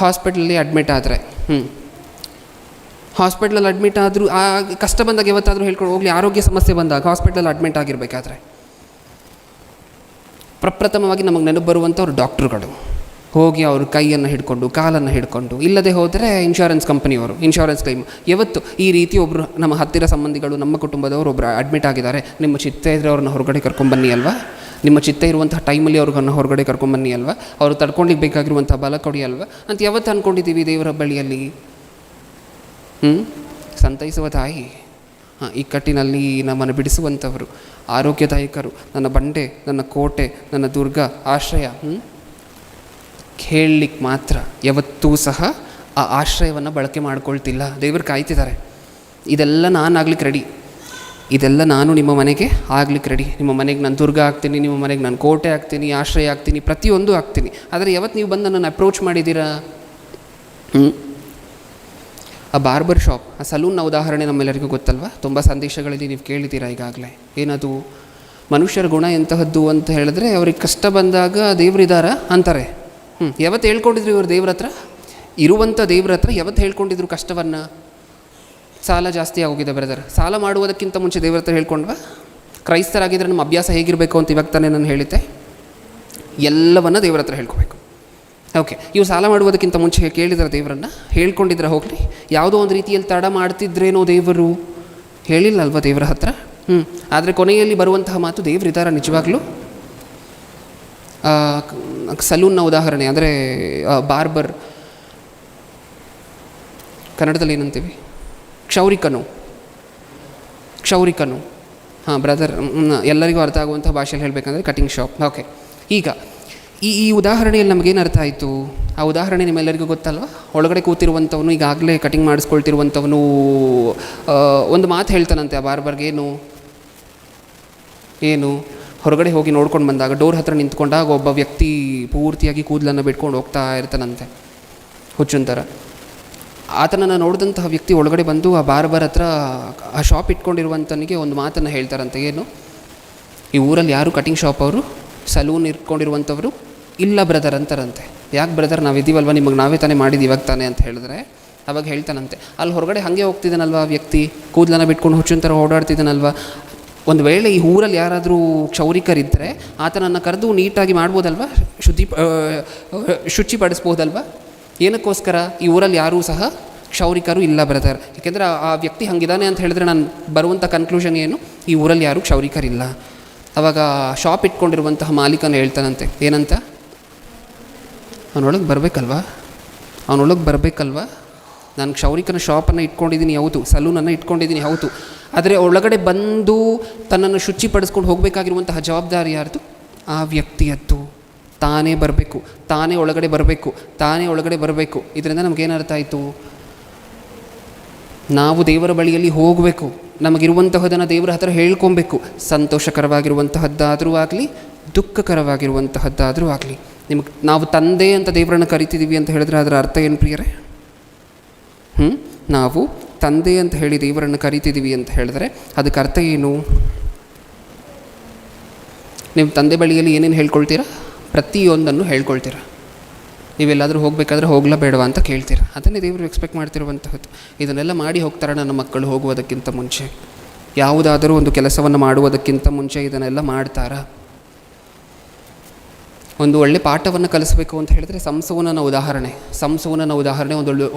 ಹಾಸ್ಪಿಟ್ಲಲ್ಲಿ ಅಡ್ಮಿಟ್ ಆದರೆ, ಹಾಸ್ಪಿಟ್ಲಲ್ಲಿ ಅಡ್ಮಿಟ್ ಆದರೂ ಆ ಕಷ್ಟ ಬಂದಾಗ ಯಾವತ್ತಾದರೂ ಹೇಳ್ಕೊಂಡು ಹೋಗಲಿ. ಆರೋಗ್ಯ ಸಮಸ್ಯೆ ಬಂದಾಗ ಹಾಸ್ಪಿಟ್ಲಲ್ಲಿ ಅಡ್ಮಿಟ್ ಆಗಿರಬೇಕಾದ್ರೆ ಪ್ರಪ್ರಥಮವಾಗಿ ನಮಗೆ ನೆನಪು ಬರುವಂಥವ್ರು ಡಾಕ್ಟ್ರುಗಳು. ಹೋಗಿ ಅವ್ರ ಕೈಯನ್ನು ಹಿಡ್ಕೊಂಡು, ಕಾಲನ್ನು ಹಿಡ್ಕೊಂಡು, ಇಲ್ಲದೆ ಹೋದರೆ ಇನ್ಶೂರೆನ್ಸ್ ಕಂಪನಿಯವರು, ಇನ್ಶೂರೆನ್ಸ್ ಕ್ಲೈಮ್. ಯಾವತ್ತು ಈ ರೀತಿ ಒಬ್ಬರು ನಮ್ಮ ಹತ್ತಿರ ಸಂಬಂಧಿಗಳು, ನಮ್ಮ ಕುಟುಂಬದವರು ಒಬ್ಬರು ಅಡ್ಮಿಟ್ ಆಗಿದ್ದಾರೆ, ನಿಮ್ಮ ಚಿತ್ತ ಇದ್ದರೆ ಅವ್ರನ್ನ ಹೊರಗಡೆ ಕರ್ಕೊಂಬನ್ನಿ ಅಲ್ವಾ? ನಿಮ್ಮ ಚಿತ್ತ ಇರುವಂಥ ಟೈಮಲ್ಲಿ ಅವ್ರನ್ನ ಹೊರಗಡೆ ಕರ್ಕೊಂಬನ್ನಿ ಅಲ್ವಾ? ಅವರು ತಡ್ಕೊಂಡಿಗೆ ಬೇಕಾಗಿರುವಂಥ ಬಲ ಕೊಡಿ ಅಲ್ವಾ ಅಂತ ಯಾವತ್ತು ಅಂದ್ಕೊಂಡಿದ್ದೀವಿ ದೇವರ ಬಳಿಯಲ್ಲಿ? ಸಂತೈಸುವ ತಾಯಿ, ಇಕ್ಕಟ್ಟಿನಲ್ಲಿ ನಮ್ಮನ್ನು ಬಿಡಿಸುವಂಥವರು, ಆರೋಗ್ಯದಾಯಕರು, ನನ್ನ ಬಂಡೆ, ನನ್ನ ಕೋಟೆ, ನನ್ನ ದುರ್ಗ, ಆಶ್ರಯ. ಹೇಳಲಿಕ್ಕೆ ಮಾತ್ರ ಯಾವತ್ತೂ ಸಹ ಆ ಆಶ್ರಯವನ್ನು ಬಳಕೆ ಮಾಡ್ಕೊಳ್ತಿಲ್ಲ. ದೇವರು ಕಾಯ್ತಿದ್ದಾರೆ. ಇದೆಲ್ಲ ನಾನು ಆಗ್ಲಿಕ್ಕೆ ರೆಡಿ, ಇದೆಲ್ಲ ನಾನು ನಿಮ್ಮ ಮನೆಗೆ ಆಗ್ಲಿಕ್ಕೆ ರೆಡಿ. ನಿಮ್ಮ ಮನೆಗೆ ನಾನು ದುರ್ಗ ಆಗ್ತೀನಿ, ನಿಮ್ಮ ಮನೆಗೆ ನಾನು ಕೋಟೆ ಆಗ್ತೀನಿ, ಆಶ್ರಯ ಆಗ್ತೀನಿ, ಪ್ರತಿಯೊಂದು ಆಗ್ತೀನಿ. ಆದರೆ ಯಾವತ್ತು ನೀವು ಬಂದು ನನ್ನನ್ನು ಅಪ್ರೋಚ್ ಮಾಡಿದ್ದೀರಾ? ಆ ಬಾರ್ಬರ್ ಶಾಪ್, ಆ ಸಲೂನ್ನ ಉದಾಹರಣೆ ನಮ್ಮೆಲ್ಲರಿಗೂ ಗೊತ್ತಲ್ವ? ತುಂಬ ಸಂದೇಶಗಳಲ್ಲಿ ನೀವು ಕೇಳಿದ್ದೀರಾ ಈಗಾಗಲೇ. ಏನದು? ಮನುಷ್ಯರ ಗುಣ ಎಂತಹದ್ದು ಅಂತ ಹೇಳಿದ್ರೆ, ಅವ್ರಿಗೆ ಕಷ್ಟ ಬಂದಾಗ ದೇವರಿದ್ದಾರ ಅಂತಾರೆ. ಯಾವತ್ತು ಹೇಳ್ಕೊಂಡಿದ್ರು ಇವರು ದೇವ್ರ ಹತ್ರ? ಇರುವಂಥ ದೇವ್ರ ಹತ್ರ ಯಾವತ್ತು ಹೇಳ್ಕೊಂಡಿದ್ರು ಕಷ್ಟವನ್ನು? ಸಾಲ ಜಾಸ್ತಿ ಆಗೋಗಿದೆ ಬ್ರದರ್, ಸಾಲ ಮಾಡುವುದಕ್ಕಿಂತ ಮುಂಚೆ ದೇವ್ರ ಹತ್ರ ಹೇಳ್ಕೊಂಡ್ವಾ? ಕ್ರೈಸ್ತರಾಗಿದ್ದರೆ ನಮ್ಮ ಅಭ್ಯಾಸ ಹೇಗಿರಬೇಕು ಅಂತ ಇವಾಗ ತಾನೇ ನಾನು ಹೇಳಿದ್ದೆ. ಎಲ್ಲವನ್ನ ದೇವ್ರ ಹತ್ರ ಹೇಳ್ಕೊಬೇಕು. ಓಕೆ, ಇವು ಸಾಲ ಮಾಡುವುದಕ್ಕಿಂತ ಮುಂಚೆ ಕೇಳಿದ್ರೆ ದೇವರನ್ನು, ಹೇಳ್ಕೊಂಡಿದ್ರೆ ಹೋಗಲಿ. ಯಾವುದೋ ಒಂದು ರೀತಿಯಲ್ಲಿ ತಡ ಮಾಡ್ತಿದ್ರೇನೋ ದೇವರು? ಹೇಳಿಲ್ಲ ಅಲ್ವಾ ದೇವರ ಹತ್ರ? ಆದರೆ ಕೊನೆಯಲ್ಲಿ ಬರುವಂತಹ ಮಾತು, ದೇವರಿದ್ದಾರ ನಿಜವಾಗ್ಲೂ? ಸಲೂನ್ನ ಉದಾಹರಣೆ ಅಂದರೆ ಬಾರ್ಬರ್, ಕನ್ನಡದಲ್ಲಿ ಏನಂತೀವಿ? ಕ್ಷೌರಿಕನು. ಬ್ರದರ್, ಎಲ್ಲರಿಗೂ ಅರ್ಥ ಆಗುವಂಥ ಭಾಷೆಯಲ್ಲಿ ಹೇಳಬೇಕಂದ್ರೆ ಕಟಿಂಗ್ ಶಾಪ್. ಓಕೆ, ಈಗ ಈ ಉದಾಹರಣೆಯಲ್ಲಿ ನಮಗೇನು ಅರ್ಥ ಆಯಿತು? ಆ ಉದಾಹರಣೆ ನಿಮ್ಮೆಲ್ಲರಿಗೂ ಗೊತ್ತಲ್ವ? ಒಳಗಡೆ ಕೂತಿರುವಂಥವನು, ಈಗಾಗಲೇ ಕಟಿಂಗ್ ಮಾಡಿಸ್ಕೊಳ್ತಿರುವಂಥವನು ಒಂದು ಮಾತು ಹೇಳ್ತಾನಂತೆ ಆ ಬಾರ್ಬರ್ಗೆ. ಏನು ಹೊರಗಡೆ ಹೋಗಿ ನೋಡ್ಕೊಂಡು ಬಂದಾಗ, ಡೋರ್ ಹತ್ರ ನಿಂತ್ಕೊಂಡಾಗ ಒಬ್ಬ ವ್ಯಕ್ತಿ ಪೂರ್ತಿಯಾಗಿ ಕೂದಲನ್ನು ಬಿಟ್ಕೊಂಡು ಹೋಗ್ತಾ ಇರ್ತಾನಂತೆ, ಹುಚ್ಚುನ್ ಥರ. ಆತನನ್ನು ನೋಡಿದಂತಹ ವ್ಯಕ್ತಿ ಒಳಗಡೆ ಬಂದು ಆ ಬಾರ್ಬರ್ ಹತ್ರ, ಆ ಶಾಪ್ ಇಟ್ಕೊಂಡಿರುವಂತನಿಗೆ ಒಂದು ಮಾತನ್ನು ಹೇಳ್ತಾರಂತೆ. ಏನು? ಈ ಊರಲ್ಲಿ ಯಾರು ಕಟಿಂಗ್ ಶಾಪ್ ಅವರು, ಸಲೂನ್ ಇಟ್ಕೊಂಡಿರುವಂಥವರು ಇಲ್ಲ ಬ್ರದರ್ ಅಂತಾರಂತೆ. ಯಾಕೆ ಬ್ರದರ್, ನಾವು ಇದ್ದೀವಲ್ವ, ನಿಮಗೆ ನಾವೇ ತಾನೇ ಮಾಡಿದ್ದು ಇವಾಗ ತಾನೇ ಅಂತ ಹೇಳಿದ್ರೆ, ಅವಾಗ ಹೇಳ್ತಾನಂತೆ, ಅಲ್ಲಿ ಹೊರಗಡೆ ಹಾಗೆ ಹೋಗ್ತಿದ್ದಾನಲ್ವ ಆ ವ್ಯಕ್ತಿ, ಕೂದಲನ್ನು ಬಿಟ್ಕೊಂಡು ಹುಚ್ಚುನ್ ಥರ ಓಡಾಡ್ತಿದ್ದಾನಲ್ವ, ಒಂದು ವೇಳೆ ಈ ಊರಲ್ಲಿ ಯಾರಾದರೂ ಕ್ಷೌರಿಕರಿದ್ದರೆ ಆತನನ್ನು ಕರೆದು ನೀಟಾಗಿ ಮಾಡ್ಬೋದಲ್ವ, ಶುಚಿಪಡಿಸ್ಬೋದಲ್ವ? ಏನಕ್ಕೋಸ್ಕರ ಈ ಊರಲ್ಲಿ ಯಾರೂ ಸಹ ಕ್ಷೌರಿಕರು ಇಲ್ಲ ಬ್ರದರ್. ಏಕೆಂದರೆ ಆ ವ್ಯಕ್ತಿ ಹಂಗಿದ್ದಾನೆ ಅಂತ ಹೇಳಿದ್ರೆ ನಾನು ಬರುವಂಥ ಕನ್ಕ್ಲೂಷನ್ ಏನು, ಈ ಊರಲ್ಲಿ ಯಾರೂ ಕ್ಷೌರಿಕರಿಲ್ಲ. ಆವಾಗ ಶಾಪ್ ಇಟ್ಕೊಂಡಿರುವಂತಹ ಮಾಲೀಕನ ಹೇಳ್ತಾನಂತೆ, ಏನಂತ, ಅವನೊಳಗೆ ಬರಬೇಕಲ್ವ, ನಾನು ಕ್ಷೌರಿಕನ ಶಾಪನ್ನು ಇಟ್ಕೊಂಡಿದ್ದೀನಿ ಹೌದು, ಸಲೂನನ್ನು ಇಟ್ಕೊಂಡಿದ್ದೀನಿ ಹೌದು, ಆದರೆ ಒಳಗಡೆ ಬಂದು ತನ್ನನ್ನು ಶುಚಿಪಡಿಸ್ಕೊಂಡು ಹೋಗಬೇಕಾಗಿರುವಂತಹ ಜವಾಬ್ದಾರಿ ಯಾರ್ದು? ಆ ವ್ಯಕ್ತಿಯದ್ದು. ತಾನೇ ಬರಬೇಕು, ತಾನೇ ಒಳಗಡೆ ಬರಬೇಕು. ಇದರಿಂದ ನಮಗೇನರ್ಥ ಆಯಿತು? ನಾವು ದೇವರ ಬಳಿಯಲ್ಲಿ ಹೋಗಬೇಕು, ನಮಗಿರುವಂತಹದನ್ನು ದೇವರ ಹತ್ರ ಹೇಳ್ಕೊಬೇಕು. ಸಂತೋಷಕರವಾಗಿರುವಂತಹದ್ದಾದರೂ ಆಗಲಿ, ದುಃಖಕರವಾಗಿರುವಂತಹದ್ದಾದರೂ ಆಗಲಿ. ನಾವು ತಂದೆ ಅಂತ ದೇವರನ್ನು ಕರಿತಿದ್ದೀವಿ ಅಂತ ಹೇಳಿದ್ರೆ ಅದರ ಅರ್ಥ ಏನು ಪ್ರಿಯರೇ? ನಾವು ತಂದೆ ಅಂತ ಹೇಳಿ ದೇವರನ್ನು ಕರಿತಿದ್ದೀವಿ ಅಂತ ಹೇಳಿದ್ರೆ ಅದಕ್ಕೆ ಅರ್ಥ ಏನು? ನೀವು ತಂದೆ ಬಳಿಯಲ್ಲಿ ಏನೇನು ಹೇಳ್ಕೊಳ್ತೀರಾ? ಪ್ರತಿಯೊಂದನ್ನು ಹೇಳ್ಕೊಳ್ತೀರಾ. ನೀವೆಲ್ಲಾದರೂ ಹೋಗಬೇಕಾದ್ರೆ ಹೋಗ್ಲಾ ಬೇಡವಾ ಅಂತ ಕೇಳ್ತೀರಾ. ಅದನ್ನೇ ದೇವರು ಎಕ್ಸ್ಪೆಕ್ಟ್ ಮಾಡ್ತಿರುವಂತಹದ್ದು. ಇದನ್ನೆಲ್ಲ ಮಾಡಿ ಹೋಗ್ತಾರೆ ನನ್ನ ಮಕ್ಕಳು ಹೋಗುವುದಕ್ಕಿಂತ ಮುಂಚೆ, ಯಾವುದಾದರೂ ಒಂದು ಕೆಲಸವನ್ನು ಮಾಡುವುದಕ್ಕಿಂತ ಮುಂಚೆ ಇದನ್ನೆಲ್ಲ ಮಾಡ್ತಾರಾ? ಒಂದು ಒಳ್ಳೆ ಪಾಠವನ್ನು ಕಲಿಸಬೇಕು ಅಂತ ಹೇಳಿದ್ರೆ ಸಂಸೋನನ ಉದಾಹರಣೆ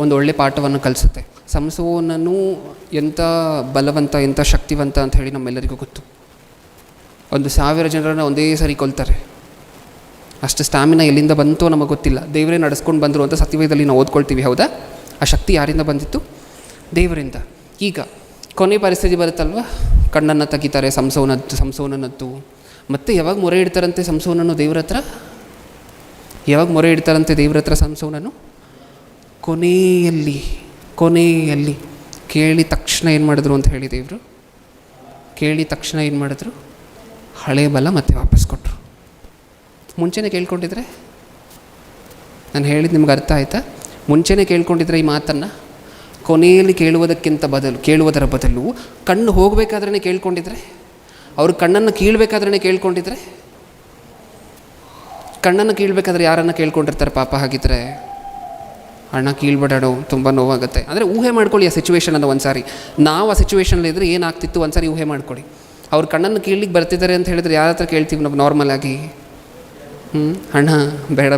ಒಂದು ಒಳ್ಳೆ ಪಾಠವನ್ನು ಕಲಿಸುತ್ತೆ. ಸಂಸೋನನು ಎಂಥ ಬಲವಂತ, ಎಂಥ ಶಕ್ತಿವಂತ ಅಂತ ಹೇಳಿ ನಮ್ಮೆಲ್ಲರಿಗೂ ಗೊತ್ತು. 1,000 ಜನರನ್ನು ಒಂದೇ ಸರಿ ಕೊಲ್ತಾರೆ. ಅಷ್ಟು ಸ್ಟ್ಯಾಮಿನಾ ಎಲ್ಲಿಂದ ಬಂತೋ ನಮಗೆ ಗೊತ್ತಿಲ್ಲ. ದೇವರೇ ನಡೆಸ್ಕೊಂಡು ಬಂದರು ಅಂತ ಸತ್ಯವೇದದಲ್ಲಿ ನಾವು ಓದ್ಕೊಳ್ತೀವಿ. ಹೌದಾ? ಆ ಶಕ್ತಿ ಯಾರಿಂದ ಬಂದಿತ್ತು? ದೇವರಿಂದ. ಈಗ ಕೊನೆ ಪರಿಸ್ಥಿತಿ ಬರುತ್ತಲ್ವ, ಕಣ್ಣನ್ನು ತೆಗಿತಾರೆ ಸಂಸೋನನದ್ದು. ಮತ್ತೆ ಯಾವಾಗ ಮೊರೆ ಇಡ್ತಾರಂತೆ ಸಂಸೋನನು ದೇವ್ರ ಹತ್ರ? ಸಂಸೋನನು ಕೊನೆಯಲ್ಲಿ ಕೇಳಿದ ತಕ್ಷಣ ಏನು ಮಾಡಿದ್ರು ಅಂತ ಹೇಳಿ ದೇವರು ಹಳೆ ಬಲ ಮತ್ತೆ ವಾಪಸ್ ಕೊಟ್ಟರು. ಮುಂಚೆನೇ ಕೇಳ್ಕೊಂಡಿದ್ರೆ, ನಾನು ಹೇಳಿದ್ದು ನಿಮ್ಗೆ ಅರ್ಥ ಆಯಿತಾ? ಮುಂಚೆನೇ ಕೇಳ್ಕೊಂಡಿದ್ರೆ ಈ ಮಾತನ್ನು, ಕೊನೆಯಲ್ಲಿ ಕೇಳುವುದರ ಬದಲು ಕಣ್ಣು ಹೋಗಬೇಕಾದ್ರೇ ಕೇಳ್ಕೊಂಡಿದ್ರೆ, ಅವ್ರ ಕಣ್ಣನ್ನು ಕೀಳಬೇಕಾದ್ರೇ ಕೇಳ್ಕೊಂಡಿದ್ರೆ, ಯಾರನ್ನು ಕೇಳ್ಕೊಂಡಿರ್ತಾರೆ ಪಾಪ? ಹಾಗಿದ್ರೆ ಅಣ್ಣ ಕೀಳ್ಬೇಡಾಡು, ತುಂಬ ನೋವಾಗುತ್ತೆ ಅಂದರೆ ಊಹೆ ಮಾಡ್ಕೊಳ್ಳಿ ಆ ಸಿಚುವೇಷನನ್ನು. ಒಂದು ಸಾರಿ ನಾವು ಆ ಸಿಚುವೇಷನಲ್ಲಿದ್ದರೆ ಏನಾಗ್ತಿತ್ತು ಒಂದು ಸಾರಿ ಊಹೆ ಮಾಡ್ಕೊಳ್ಳಿ. ಅವ್ರ ಕಣ್ಣನ್ನು ಕೀಳ್ಲಿಕ್ಕೆ ಬರ್ತಿದ್ದಾರೆ ಅಂತ ಹೇಳಿದ್ರೆ ಯಾರ ಹತ್ರ ಕೇಳ್ತೀವಿ ನಾವು ನಾರ್ಮಲಾಗಿ? ಅಣ್ಣ ಬೇಡ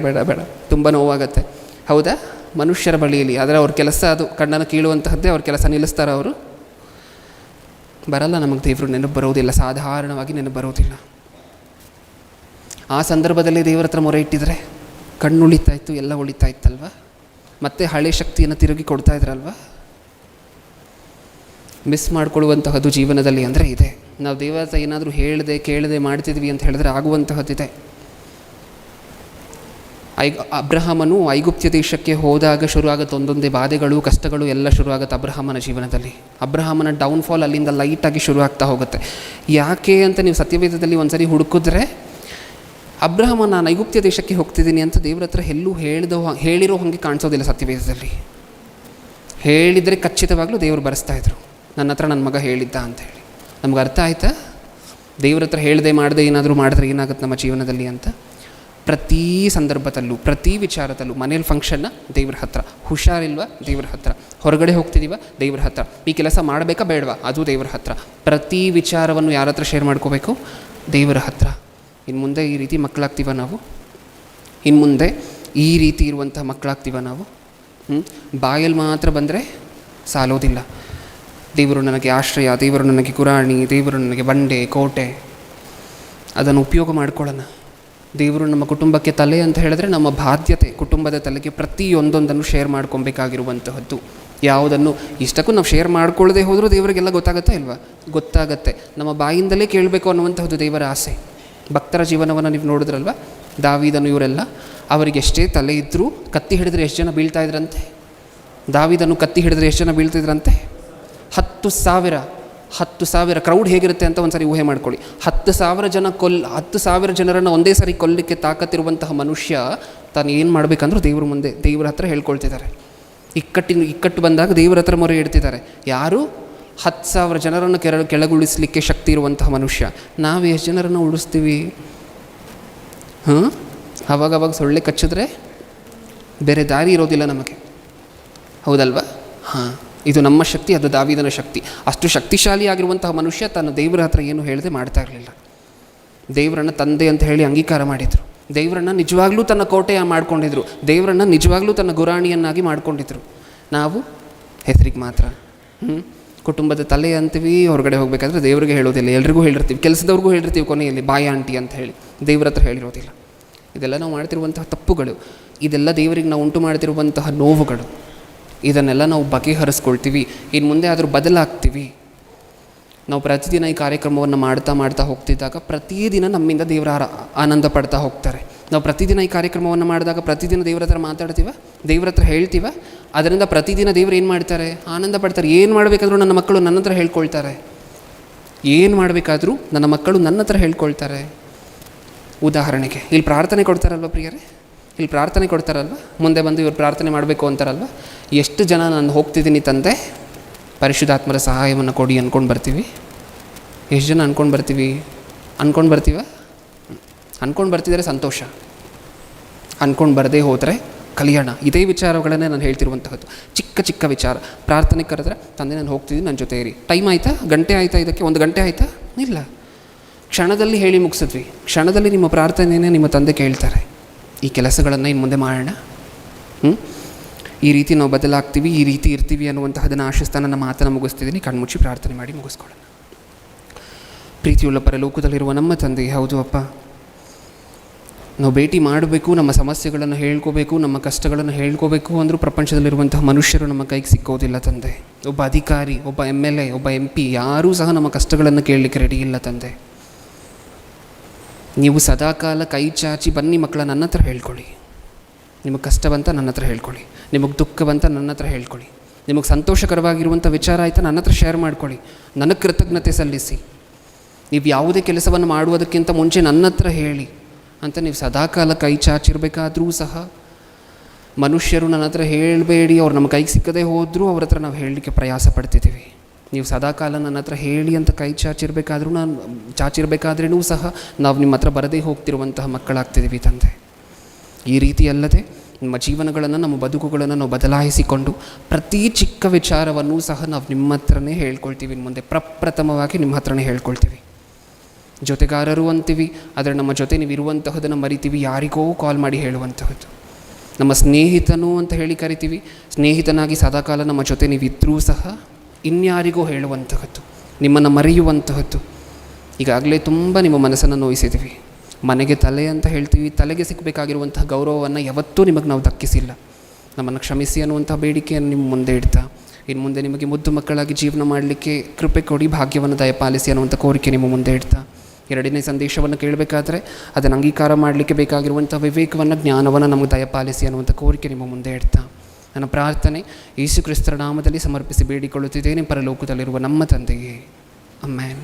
ತುಂಬ ನೋವಾಗತ್ತೆ. ಹೌದಾ? ಮನುಷ್ಯರ ಬಳಿಯಲ್ಲಿ. ಆದರೆ ಅವ್ರ ಕೆಲಸ ಅದು, ಕಣ್ಣನ್ನು ಕೀಳುವಂತಹದ್ದೇ ಅವ್ರ ಕೆಲಸ. ನಿಲ್ಲಿಸ್ತಾರೆ ಅವರು? ಬರಲ್ಲ. ನಮಗೆ ದೇವರು ನೆನಪು ಬರೋದಿಲ್ಲ, ಸಾಧಾರಣವಾಗಿ ನೆನಪು ಬರೋದಿಲ್ಲ. ಆ ಸಂದರ್ಭದಲ್ಲಿ ದೇವರ ಹತ್ರ ಮೊರೆ ಇಟ್ಟಿದ್ರೆ ಕಣ್ಣು ಉಳಿತಾಯಿತ್ತು, ಎಲ್ಲ ಉಳಿತಾಯಿತ್ತಲ್ವ? ಮತ್ತೆ ಹಳೆ ಶಕ್ತಿಯನ್ನು ತಿರುಗಿ ಕೊಡ್ತಾ ಇದ್ರಲ್ವ? ಮಿಸ್ ಮಾಡ್ಕೊಳ್ಳುವಂತಹದ್ದು ಜೀವನದಲ್ಲಿ ಅಂದರೆ ಇದೆ. ನಾವು ದೇವರ ಹತ್ರ ಏನಾದರೂ ಕೇಳದೆ ಮಾಡ್ತಿದ್ವಿ ಅಂತ ಹೇಳಿದ್ರೆ ಆಗುವಂತಹದ್ದಿದೆ. ಅಬ್ರಹಾಮನು ಐಗುಪ್ತ್ಯ ದೇಶಕ್ಕೆ ಹೋದಾಗ ಶುರುವಾಗುತ್ತೆ ಒಂದೊಂದೇ ಬಾಧೆಗಳು, ಕಷ್ಟಗಳು ಎಲ್ಲ ಶುರುವಾಗುತ್ತೆ ಅಬ್ರಹಾಮನ ಜೀವನದಲ್ಲಿ. ಅಬ್ರಹಾಮನ ಡೌನ್ಫಾಲ್ ಅಲ್ಲಿಂದ ಲೈಟಾಗಿ ಶುರುವಾಗ್ತಾ ಹೋಗುತ್ತೆ. ಯಾಕೆ ಅಂತ ನೀವು ಸತ್ಯವೇದದಲ್ಲಿ ಒಂದ್ಸರಿ ಹುಡುಕಿದ್ರೆ, ಅಬ್ರಹಾಮ ನಾನು ಐಗುಪ್ತ್ಯ ದೇಶಕ್ಕೆ ಹೋಗ್ತಿದ್ದೀನಿ ಅಂತ ದೇವ್ರ ಹತ್ರ ಎಲ್ಲೂ ಹೇಳಿರೋ ಹಾಗೆ ಕಾಣಿಸೋದಿಲ್ಲ ಸತ್ಯವೇದದಲ್ಲಿ. ಹೇಳಿದರೆ ಖಚಿತವಾಗ್ಲೂ ದೇವರು ಬರೆಸ್ತಾಯಿದ್ರು, ನನ್ನ ಹತ್ರ ನನ್ನ ಮಗ ಹೇಳಿದ್ದ ಅಂಥೇಳಿ. ನಮ್ಗೆ ಅರ್ಥ ಆಯಿತಾ? ದೇವ್ರ ಹತ್ರ ಮಾಡದೆ ಏನಾದರೂ ಮಾಡಿದ್ರೆ ಏನಾಗುತ್ತೆ ನಮ್ಮ ಜೀವನದಲ್ಲಿ ಅಂತ. ಪ್ರತಿ ಸಂದರ್ಭದಲ್ಲೂ, ಪ್ರತಿ ವಿಚಾರದಲ್ಲೂ, ಮನೇಲಿ ಫಂಕ್ಷನ್ನ ದೇವ್ರ ಹತ್ರ, ಹುಷಾರಿಲ್ವ ದೇವ್ರ ಹತ್ರ, ಹೊರಗಡೆ ಹೋಗ್ತಿದ್ದೀವ ದೇವ್ರ ಹತ್ರ, ಈ ಕೆಲಸ ಮಾಡಬೇಕಾ ಬೇಡವಾ ಅದು ದೇವ್ರ ಹತ್ರ. ಪ್ರತಿ ವಿಚಾರವನ್ನು ಯಾರ ಹತ್ರ ಶೇರ್ ಮಾಡ್ಕೋಬೇಕು? ದೇವರ ಹತ್ರ. ಇನ್ನು ಮುಂದೆ ಈ ರೀತಿ ಮಕ್ಕಳಾಗ್ತೀವ ನಾವು? ಈ ರೀತಿ ಇರುವಂಥ ಮಕ್ಕಳಾಗ್ತೀವ ನಾವು? ಬಾಯಲ್ಲಿ ಮಾತ್ರ ಬಂದರೆ ಸಾಲೋದಿಲ್ಲ. ದೇವರು ನನಗೆ ಆಶ್ರಯ, ದೇವರು ನನಗೆ ಗುರಾಣಿ, ದೇವರು ನನಗೆ ಬಂಡೆ ಕೋಟೆ, ಅದನ್ನು ಉಪಯೋಗ ಮಾಡ್ಕೊಳ್ಳೋಣ. ದೇವರು ನಮ್ಮ ಕುಟುಂಬಕ್ಕೆ ತಲೆ ಅಂತ ಹೇಳಿದ್ರೆ ನಮ್ಮ ಬಾಧ್ಯತೆ ಕುಟುಂಬದ ತಲೆಗೆ ಪ್ರತಿಯೊಂದೊಂದನ್ನು ಶೇರ್ ಮಾಡ್ಕೊಬೇಕಾಗಿರುವಂತಹದ್ದು. ಯಾವುದನ್ನು ಇಷ್ಟಕ್ಕೂ ನಾವು ಶೇರ್ ಮಾಡ್ಕೊಳ್ಳದೆ ಹೋದರೂ ದೇವರಿಗೆಲ್ಲ ಗೊತ್ತಾಗುತ್ತಾ ಇಲ್ವಾ? ಗೊತ್ತಾಗತ್ತೆ. ನಮ್ಮ ಬಾಯಿಂದಲೇ ಕೇಳಬೇಕು ಅನ್ನುವಂತಹದ್ದು ದೇವರ ಆಸೆ. ಭಕ್ತರ ಜೀವನವನ್ನು ನೀವು ನೋಡಿದ್ರಲ್ವ, ದಾವೀದನು ಇವರೆಲ್ಲ, ಅವರಿಗೆ ಎಷ್ಟೇ ತಲೆ ಇದ್ದರೂ ಕತ್ತಿ ಹಿಡಿದ್ರೆ ಎಷ್ಟು ಜನ ಬೀಳ್ತಾ ಇದ್ರಂತೆ? ದಾವೀದನು ಕತ್ತಿ ಹಿಡಿದ್ರೆ ಎಷ್ಟು ಜನ ಬೀಳ್ತಿದ್ರಂತೆ? 10,000 ಕ್ರೌಡ್ ಹೇಗಿರುತ್ತೆ ಅಂತ ಒಂದು ಸರಿ ಊಹೆ ಮಾಡ್ಕೊಳ್ಳಿ. 10,000 ಜನರನ್ನು ಒಂದೇ ಸಾರಿ ಕೊಲ್ಲಲಿಕ್ಕೆ ತಾಕತ್ತಿರುವಂತಹ ಮನುಷ್ಯ ತಾನು ಏನು ಮಾಡಬೇಕಂದ್ರೂ ದೇವ್ರ ಹತ್ರ ಹೇಳ್ಕೊಳ್ತಿದ್ದಾರೆ. ಇಕ್ಕಟ್ಟು ಬಂದಾಗ ದೇವರ ಹತ್ರ ಮೊರೆ ಇಡ್ತಿದ್ದಾರೆ. ಯಾರು? 10,000 ಜನರನ್ನು ಕೆಳಗುಳಿಸಲಿಕ್ಕೆ ಶಕ್ತಿ ಇರುವಂತಹ ಮನುಷ್ಯ. ನಾವು ಎಷ್ಟು ಜನರನ್ನು ಉಳಿಸ್ತೀವಿ? ಅವಾಗವಾಗ ಸೊಳ್ಳೆ ಕಚ್ಚಿದ್ರೆ ಬೇರೆ ದಾರಿ ಇರೋದಿಲ್ಲ ನಮಗೆ, ಹೌದಲ್ವಾ? ಇದು ನಮ್ಮ ಶಕ್ತಿ, ಅದು ದಾವೀದನ ಶಕ್ತಿ. ಅಷ್ಟು ಶಕ್ತಿಶಾಲಿಯಾಗಿರುವಂತಹ ಮನುಷ್ಯ ತನ್ನ ದೇವರ ಹತ್ರ ಏನು ಹೇಳದೆ ಮಾಡ್ತಾ ಇರಲಿಲ್ಲ. ದೇವರನ್ನು ತಂದೆ ಅಂತ ಹೇಳಿ ಅಂಗೀಕಾರ ಮಾಡಿದರು. ದೇವರನ್ನು ನಿಜವಾಗ್ಲೂ ತನ್ನ ಕೋಟೆಯ ಮಾಡ್ಕೊಂಡಿದ್ರು. ದೇವರನ್ನು ನಿಜವಾಗ್ಲೂ ತನ್ನ ಗುರಾಣಿಯನ್ನಾಗಿ ಮಾಡ್ಕೊಂಡಿದ್ರು. ನಾವು ಹೆಸರಿಗೆ ಮಾತ್ರ ಕುಟುಂಬದ ತಲೆ ಅಂತೀವಿ. ಹೊರಗಡೆ ಹೋಗಬೇಕಾದ್ರೆ ದೇವರಿಗೆ ಹೇಳೋದಿಲ್ಲ, ಎಲ್ರಿಗೂ ಹೇಳಿರ್ತೀವಿ, ಕೆಲಸದವ್ರಿಗೂ ಹೇಳಿರ್ತೀವಿ, ಕೊನೆಯಲ್ಲಿ ಬಾಯ ಆಂಟಿ ಅಂತ ಹೇಳಿ ದೇವ್ರ ಹತ್ರ ಹೇಳಿರೋದಿಲ್ಲ. ಇದೆಲ್ಲ ನಾವು ಮಾಡ್ತಿರುವಂತಹ ತಪ್ಪುಗಳು, ಇದೆಲ್ಲ ದೇವರಿಗೆ ನಾವು ಉಂಟು ಮಾಡ್ತಿರುವಂತಹ ನೋವುಗಳು. ಇದನ್ನೆಲ್ಲ ನಾವು ಬಗೆಹರಿಸ್ಕೊಳ್ತೀವಿ. ಇನ್ನು ಮುಂದೆ ಆದರೂ ಬದಲಾಗ್ತೀವಿ. ನಾವು ಪ್ರತಿದಿನ ಈ ಕಾರ್ಯಕ್ರಮವನ್ನು ಮಾಡ್ತಾ ಹೋಗ್ತಿದ್ದಾಗ ಪ್ರತಿದಿನ ನಮ್ಮಿಂದ ದೇವರ ಆನಂದ ಪಡ್ತಾ ಹೋಗ್ತಾರೆ. ನಾವು ಪ್ರತಿದಿನ ಈ ಕಾರ್ಯಕ್ರಮವನ್ನು ಮಾಡಿದಾಗ ಪ್ರತಿದಿನ ದೇವರ ಹತ್ರ ಮಾತಾಡ್ತೀವ, ದೇವರ ಹತ್ರ ಹೇಳ್ತೀವ. ಅದರಿಂದ ಪ್ರತಿದಿನ ದೇವರು ಏನು ಮಾಡ್ತಾರೆ? ಆನಂದ ಪಡ್ತಾರೆ. ಏನು ಮಾಡಬೇಕಾದ್ರೂ ನನ್ನ ಮಕ್ಕಳು ನನ್ನ ಹತ್ರ ಹೇಳ್ಕೊಳ್ತಾರೆ. ಏನು ಮಾಡಬೇಕಾದ್ರೂ ನನ್ನ ಮಕ್ಕಳು ನನ್ನ ಹತ್ರ ಹೇಳ್ಕೊಳ್ತಾರೆ. ಉದಾಹರಣೆಗೆ ಇಲ್ಲಿ ಪ್ರಾರ್ಥನೆ ಕೊಡ್ತಾರಲ್ವ ಪ್ರಿಯರೇ, ಇಲ್ಲಿ ಪ್ರಾರ್ಥನೆ ಕೊಡ್ತಾರಲ್ವ, ಮುಂದೆ ಬಂದು ಇವರು ಪ್ರಾರ್ಥನೆ ಮಾಡಬೇಕು ಅಂತಾರಲ್ವ. ಎಷ್ಟು ಜನ ನಾನು ಹೋಗ್ತಿದ್ದೀನಿ ತಂದೆ, ಪರಿಶುದ್ಧಾತ್ಮರ ಸಹಾಯವನ್ನು ಕೊಡಿ ಅಂದ್ಕೊಂಡು ಬರ್ತೀವಿ? ಎಷ್ಟು ಜನ ಅಂದ್ಕೊಂಡು ಬರ್ತೀವಿ? ಅಂದ್ಕೊಂಡು ಬರ್ತಿದ್ದಾರೆ ಸಂತೋಷ, ಅಂದ್ಕೊಂಡು ಬರದೇ ಹೋದರೆ ಕಲ್ಯಾಣ. ಇದೇ ವಿಚಾರಗಳನ್ನೇ ನಾನು ಹೇಳ್ತಿರುವಂತಹದ್ದು. ಚಿಕ್ಕ ಚಿಕ್ಕ ವಿಚಾರ. ಪ್ರಾರ್ಥನೆ ಕರೆದ್ರೆ ತಂದೆ ನಾನು ಹೋಗ್ತಿದ್ದೀನಿ, ನನ್ನ ಜೊತೆ ಇರಿ. ಟೈಮ್ ಆಯಿತಾ? ಗಂಟೆ ಆಯಿತಾ? ಇದಕ್ಕೆ 1 ಗಂಟೆ ಆಯಿತಾ? ಇಲ್ಲ, ಕ್ಷಣದಲ್ಲಿ ಹೇಳಿ ಮುಗಿಸಿದ್ವಿ. ಕ್ಷಣದಲ್ಲಿ ನಿಮ್ಮ ಪ್ರಾರ್ಥನೆಯೇ ನಿಮ್ಮ ತಂದೆ ಕೇಳ್ತಾರೆ. ಈ ಕೆಲಸಗಳನ್ನು ಇನ್ನು ಮುಂದೆ ಮಾಡೋಣ. ಈ ರೀತಿ ನಾವು ಬದಲಾಗ್ತೀವಿ, ಈ ರೀತಿ ಇರ್ತೀವಿ ಅನ್ನುವಂತಹದನ್ನು ಆಶಿಸ್ತಾ ನನ್ನ ಮಾತನ್ನು ಮುಗಿಸ್ತಿದ್ದೀನಿ. ಕಣ್ಮುಚ್ಚಿ ಪ್ರಾರ್ಥನೆ ಮಾಡಿ ಮುಗಿಸ್ಕೊಳ್ಳೋಣ. ಪ್ರೀತಿಯುಳ್ಳ ಪರಲೋಕದಲ್ಲಿರುವ ನಮ್ಮ ತಂದೆ, ಹೌದು ಅಪ್ಪ, ನಾವು ಭೇಟಿ ಮಾಡಬೇಕು, ನಮ್ಮ ಸಮಸ್ಯೆಗಳನ್ನು ಹೇಳ್ಕೋಬೇಕು, ನಮ್ಮ ಕಷ್ಟಗಳನ್ನು ಹೇಳ್ಕೋಬೇಕು ಅಂದರೂ ಪ್ರಪಂಚದಲ್ಲಿರುವಂತಹ ಮನುಷ್ಯರು ನಮ್ಮ ಕೈಗೆ ಸಿಕ್ಕೋದಿಲ್ಲ ತಂದೆ. ಒಬ್ಬ ಅಧಿಕಾರಿ, ಒಬ್ಬ MLA, ಒಬ್ಬ MP ಯಾರೂ ಸಹ ನಮ್ಮ ಕಷ್ಟಗಳನ್ನು ಕೇಳಲಿಕ್ಕೆ ರೆಡಿ ಇಲ್ಲ ತಂದೆ. ನೀವು ಸದಾಕಾಲ ಕೈ ಚಾಚಿ ಬನ್ನಿ ಮಕ್ಕಳ, ನನ್ನ ಹತ್ರ ಹೇಳ್ಕೊಳ್ಳಿ. ನಿಮಗೆ ಕಷ್ಟ ಬಂತ ನನ್ನ ಹತ್ರ ಹೇಳ್ಕೊಳ್ಳಿ, ನಿಮಗೆ ದುಃಖ ಬಂತ ನನ್ನ ಹತ್ರ ಹೇಳ್ಕೊಳ್ಳಿ, ನಿಮಗೆ ಸಂತೋಷಕರವಾಗಿರುವಂಥ ವಿಚಾರ ಆಯಿತಾ ನನ್ನ ಹತ್ರ ಶೇರ್ ಮಾಡ್ಕೊಳ್ಳಿ. ನನಗೆ ಕೃತಜ್ಞತೆ ಸಲ್ಲಿಸಿ. ನೀವು ಯಾವುದೇ ಕೆಲಸವನ್ನು ಮಾಡುವುದಕ್ಕಿಂತ ಮುಂಚೆ ನನ್ನ ಹತ್ರ ಹೇಳಿ ಅಂತ ನೀವು ಸದಾಕಾಲ ಕೈ ಚಾಚಿರಬೇಕಾದ್ರೂ ಸಹ ಮನುಷ್ಯರು ನನ್ನ ಹತ್ರ ಹೇಳಬೇಡಿ, ಅವ್ರು ನಮ್ಮ ಕೈಗೆ ಸಿಕ್ಕದೇ ಹೋದರೂ ಅವ್ರ ಹತ್ರ ನಾವು ಹೇಳಲಿಕ್ಕೆ ಪ್ರಯಾಸ ಪಡ್ತಿದ್ದೀವಿ. ನೀವು ಸದಾಕಾಲ ನನ್ನ ಹತ್ರ ಹೇಳಿ ಅಂತ ಕೈ ಚಾಚಿರಬೇಕಾದ್ರೂ ಸಹ ನಾವು ನಿಮ್ಮ ಹತ್ರ ಬರದೇ ಹೋಗ್ತಿರುವಂತಹ ಮಕ್ಕಳಾಗ್ತಿದ್ದೀವಿ ತಂದೆ. ಈ ರೀತಿ ಅಲ್ಲದೆ ನಮ್ಮ ಜೀವನಗಳನ್ನು, ನಮ್ಮ ಬದುಕುಗಳನ್ನು ನಾವು ಬದಲಾಯಿಸಿಕೊಂಡು ಪ್ರತಿ ಚಿಕ್ಕ ವಿಚಾರವನ್ನೂ ಸಹ ನಾವು ನಿಮ್ಮ ಹತ್ರನೇ ಹೇಳ್ಕೊಳ್ತೀವಿ. ಮುಂದೆ ಪ್ರಪ್ರಥಮವಾಗಿ ನಿಮ್ಮ ಹತ್ರನೇ ಹೇಳ್ಕೊಳ್ತೀವಿ. ಜೊತೆಗಾರರು ಅಂತೀವಿ, ಆದರೆ ನಮ್ಮ ಜೊತೆ ನೀವು ಇರುವಂತಹದನ್ನು ಮರಿತೀವಿ. ಯಾರಿಗೋ ಕಾಲ್ ಮಾಡಿ ಹೇಳುವಂತಹದ್ದು. ನಮ್ಮ ಸ್ನೇಹಿತನು ಅಂತ ಹೇಳಿ ಕರಿತೀವಿ, ಸ್ನೇಹಿತನಾಗಿ ಸದಾಕಾಲ ನಮ್ಮ ಜೊತೆ ನೀವಿದ್ದರೂ ಸಹ ಇನ್ಯಾರಿಗೋ ಹೇಳುವಂತಹದ್ದು, ನಿಮ್ಮನ್ನು ಮರೆಯುವಂತಹದ್ದು. ಈಗಾಗಲೇ ತುಂಬ ನಿಮ್ಮ ಮನಸ್ಸನ್ನು ನೋಯಿಸಿದ್ದೀವಿ. ಮನೆಗೆ ತಲೆ ಅಂತ ಹೇಳ್ತೀವಿ, ತಲೆಗೆ ಸಿಕ್ಕಬೇಕಾಗಿರುವಂತಹ ಗೌರವವನ್ನು ಯಾವತ್ತೂ ನಿಮಗೆ ನಾವು ದಕ್ಕಿಸಿಲ್ಲ. ನಮ್ಮನ್ನು ಕ್ಷಮಿಸಿ ಅನ್ನುವಂಥ ಬೇಡಿಕೆಯನ್ನು ನಿಮ್ಮ ಮುಂದೆ ಇಡ್ತಾ, ಇನ್ನು ಮುಂದೆ ನಿಮಗೆ ಮುದ್ದು ಮಕ್ಕಳಾಗಿ ಜೀವನ ಮಾಡಲಿಕ್ಕೆ ಕೃಪೆ ಕೊಡಿ, ಭಾಗ್ಯವನ್ನು ದಯಪಾಲಿಸಿ ಅನ್ನುವಂಥ ಕೋರಿಕೆ ನಿಮ್ಮ ಮುಂದೆ ಇಡ್ತಾ, 2ನೇ ಸಂದೇಶವನ್ನು ಕೇಳಬೇಕಾದ್ರೆ ಅದನ್ನು ಅಂಗೀಕಾರ ಮಾಡಲಿಕ್ಕೆ ಬೇಕಾಗಿರುವಂಥ ವಿವೇಕವನ್ನು, ಜ್ಞಾನವನ್ನು ನಮಗೆ ದಯಪಾಲಿಸಿ ಅನ್ನುವಂಥ ಕೋರಿಕೆ ನಿಮ್ಮ ಮುಂದೆ ಇಡ್ತಾ, ನನ್ನ ಪ್ರಾರ್ಥನೆ ಯೇಸು ಕ್ರಿಸ್ತರ ನಾಮದಲ್ಲಿ ಸಮರ್ಪಿಸಿ ಬೇಡಿಕೊಳ್ಳುತ್ತಿದ್ದೇನೆ, ಪರಲೋಕದಲ್ಲಿರುವ ನಮ್ಮ ತಂದೆಯೇ. ಆಮೆನ್.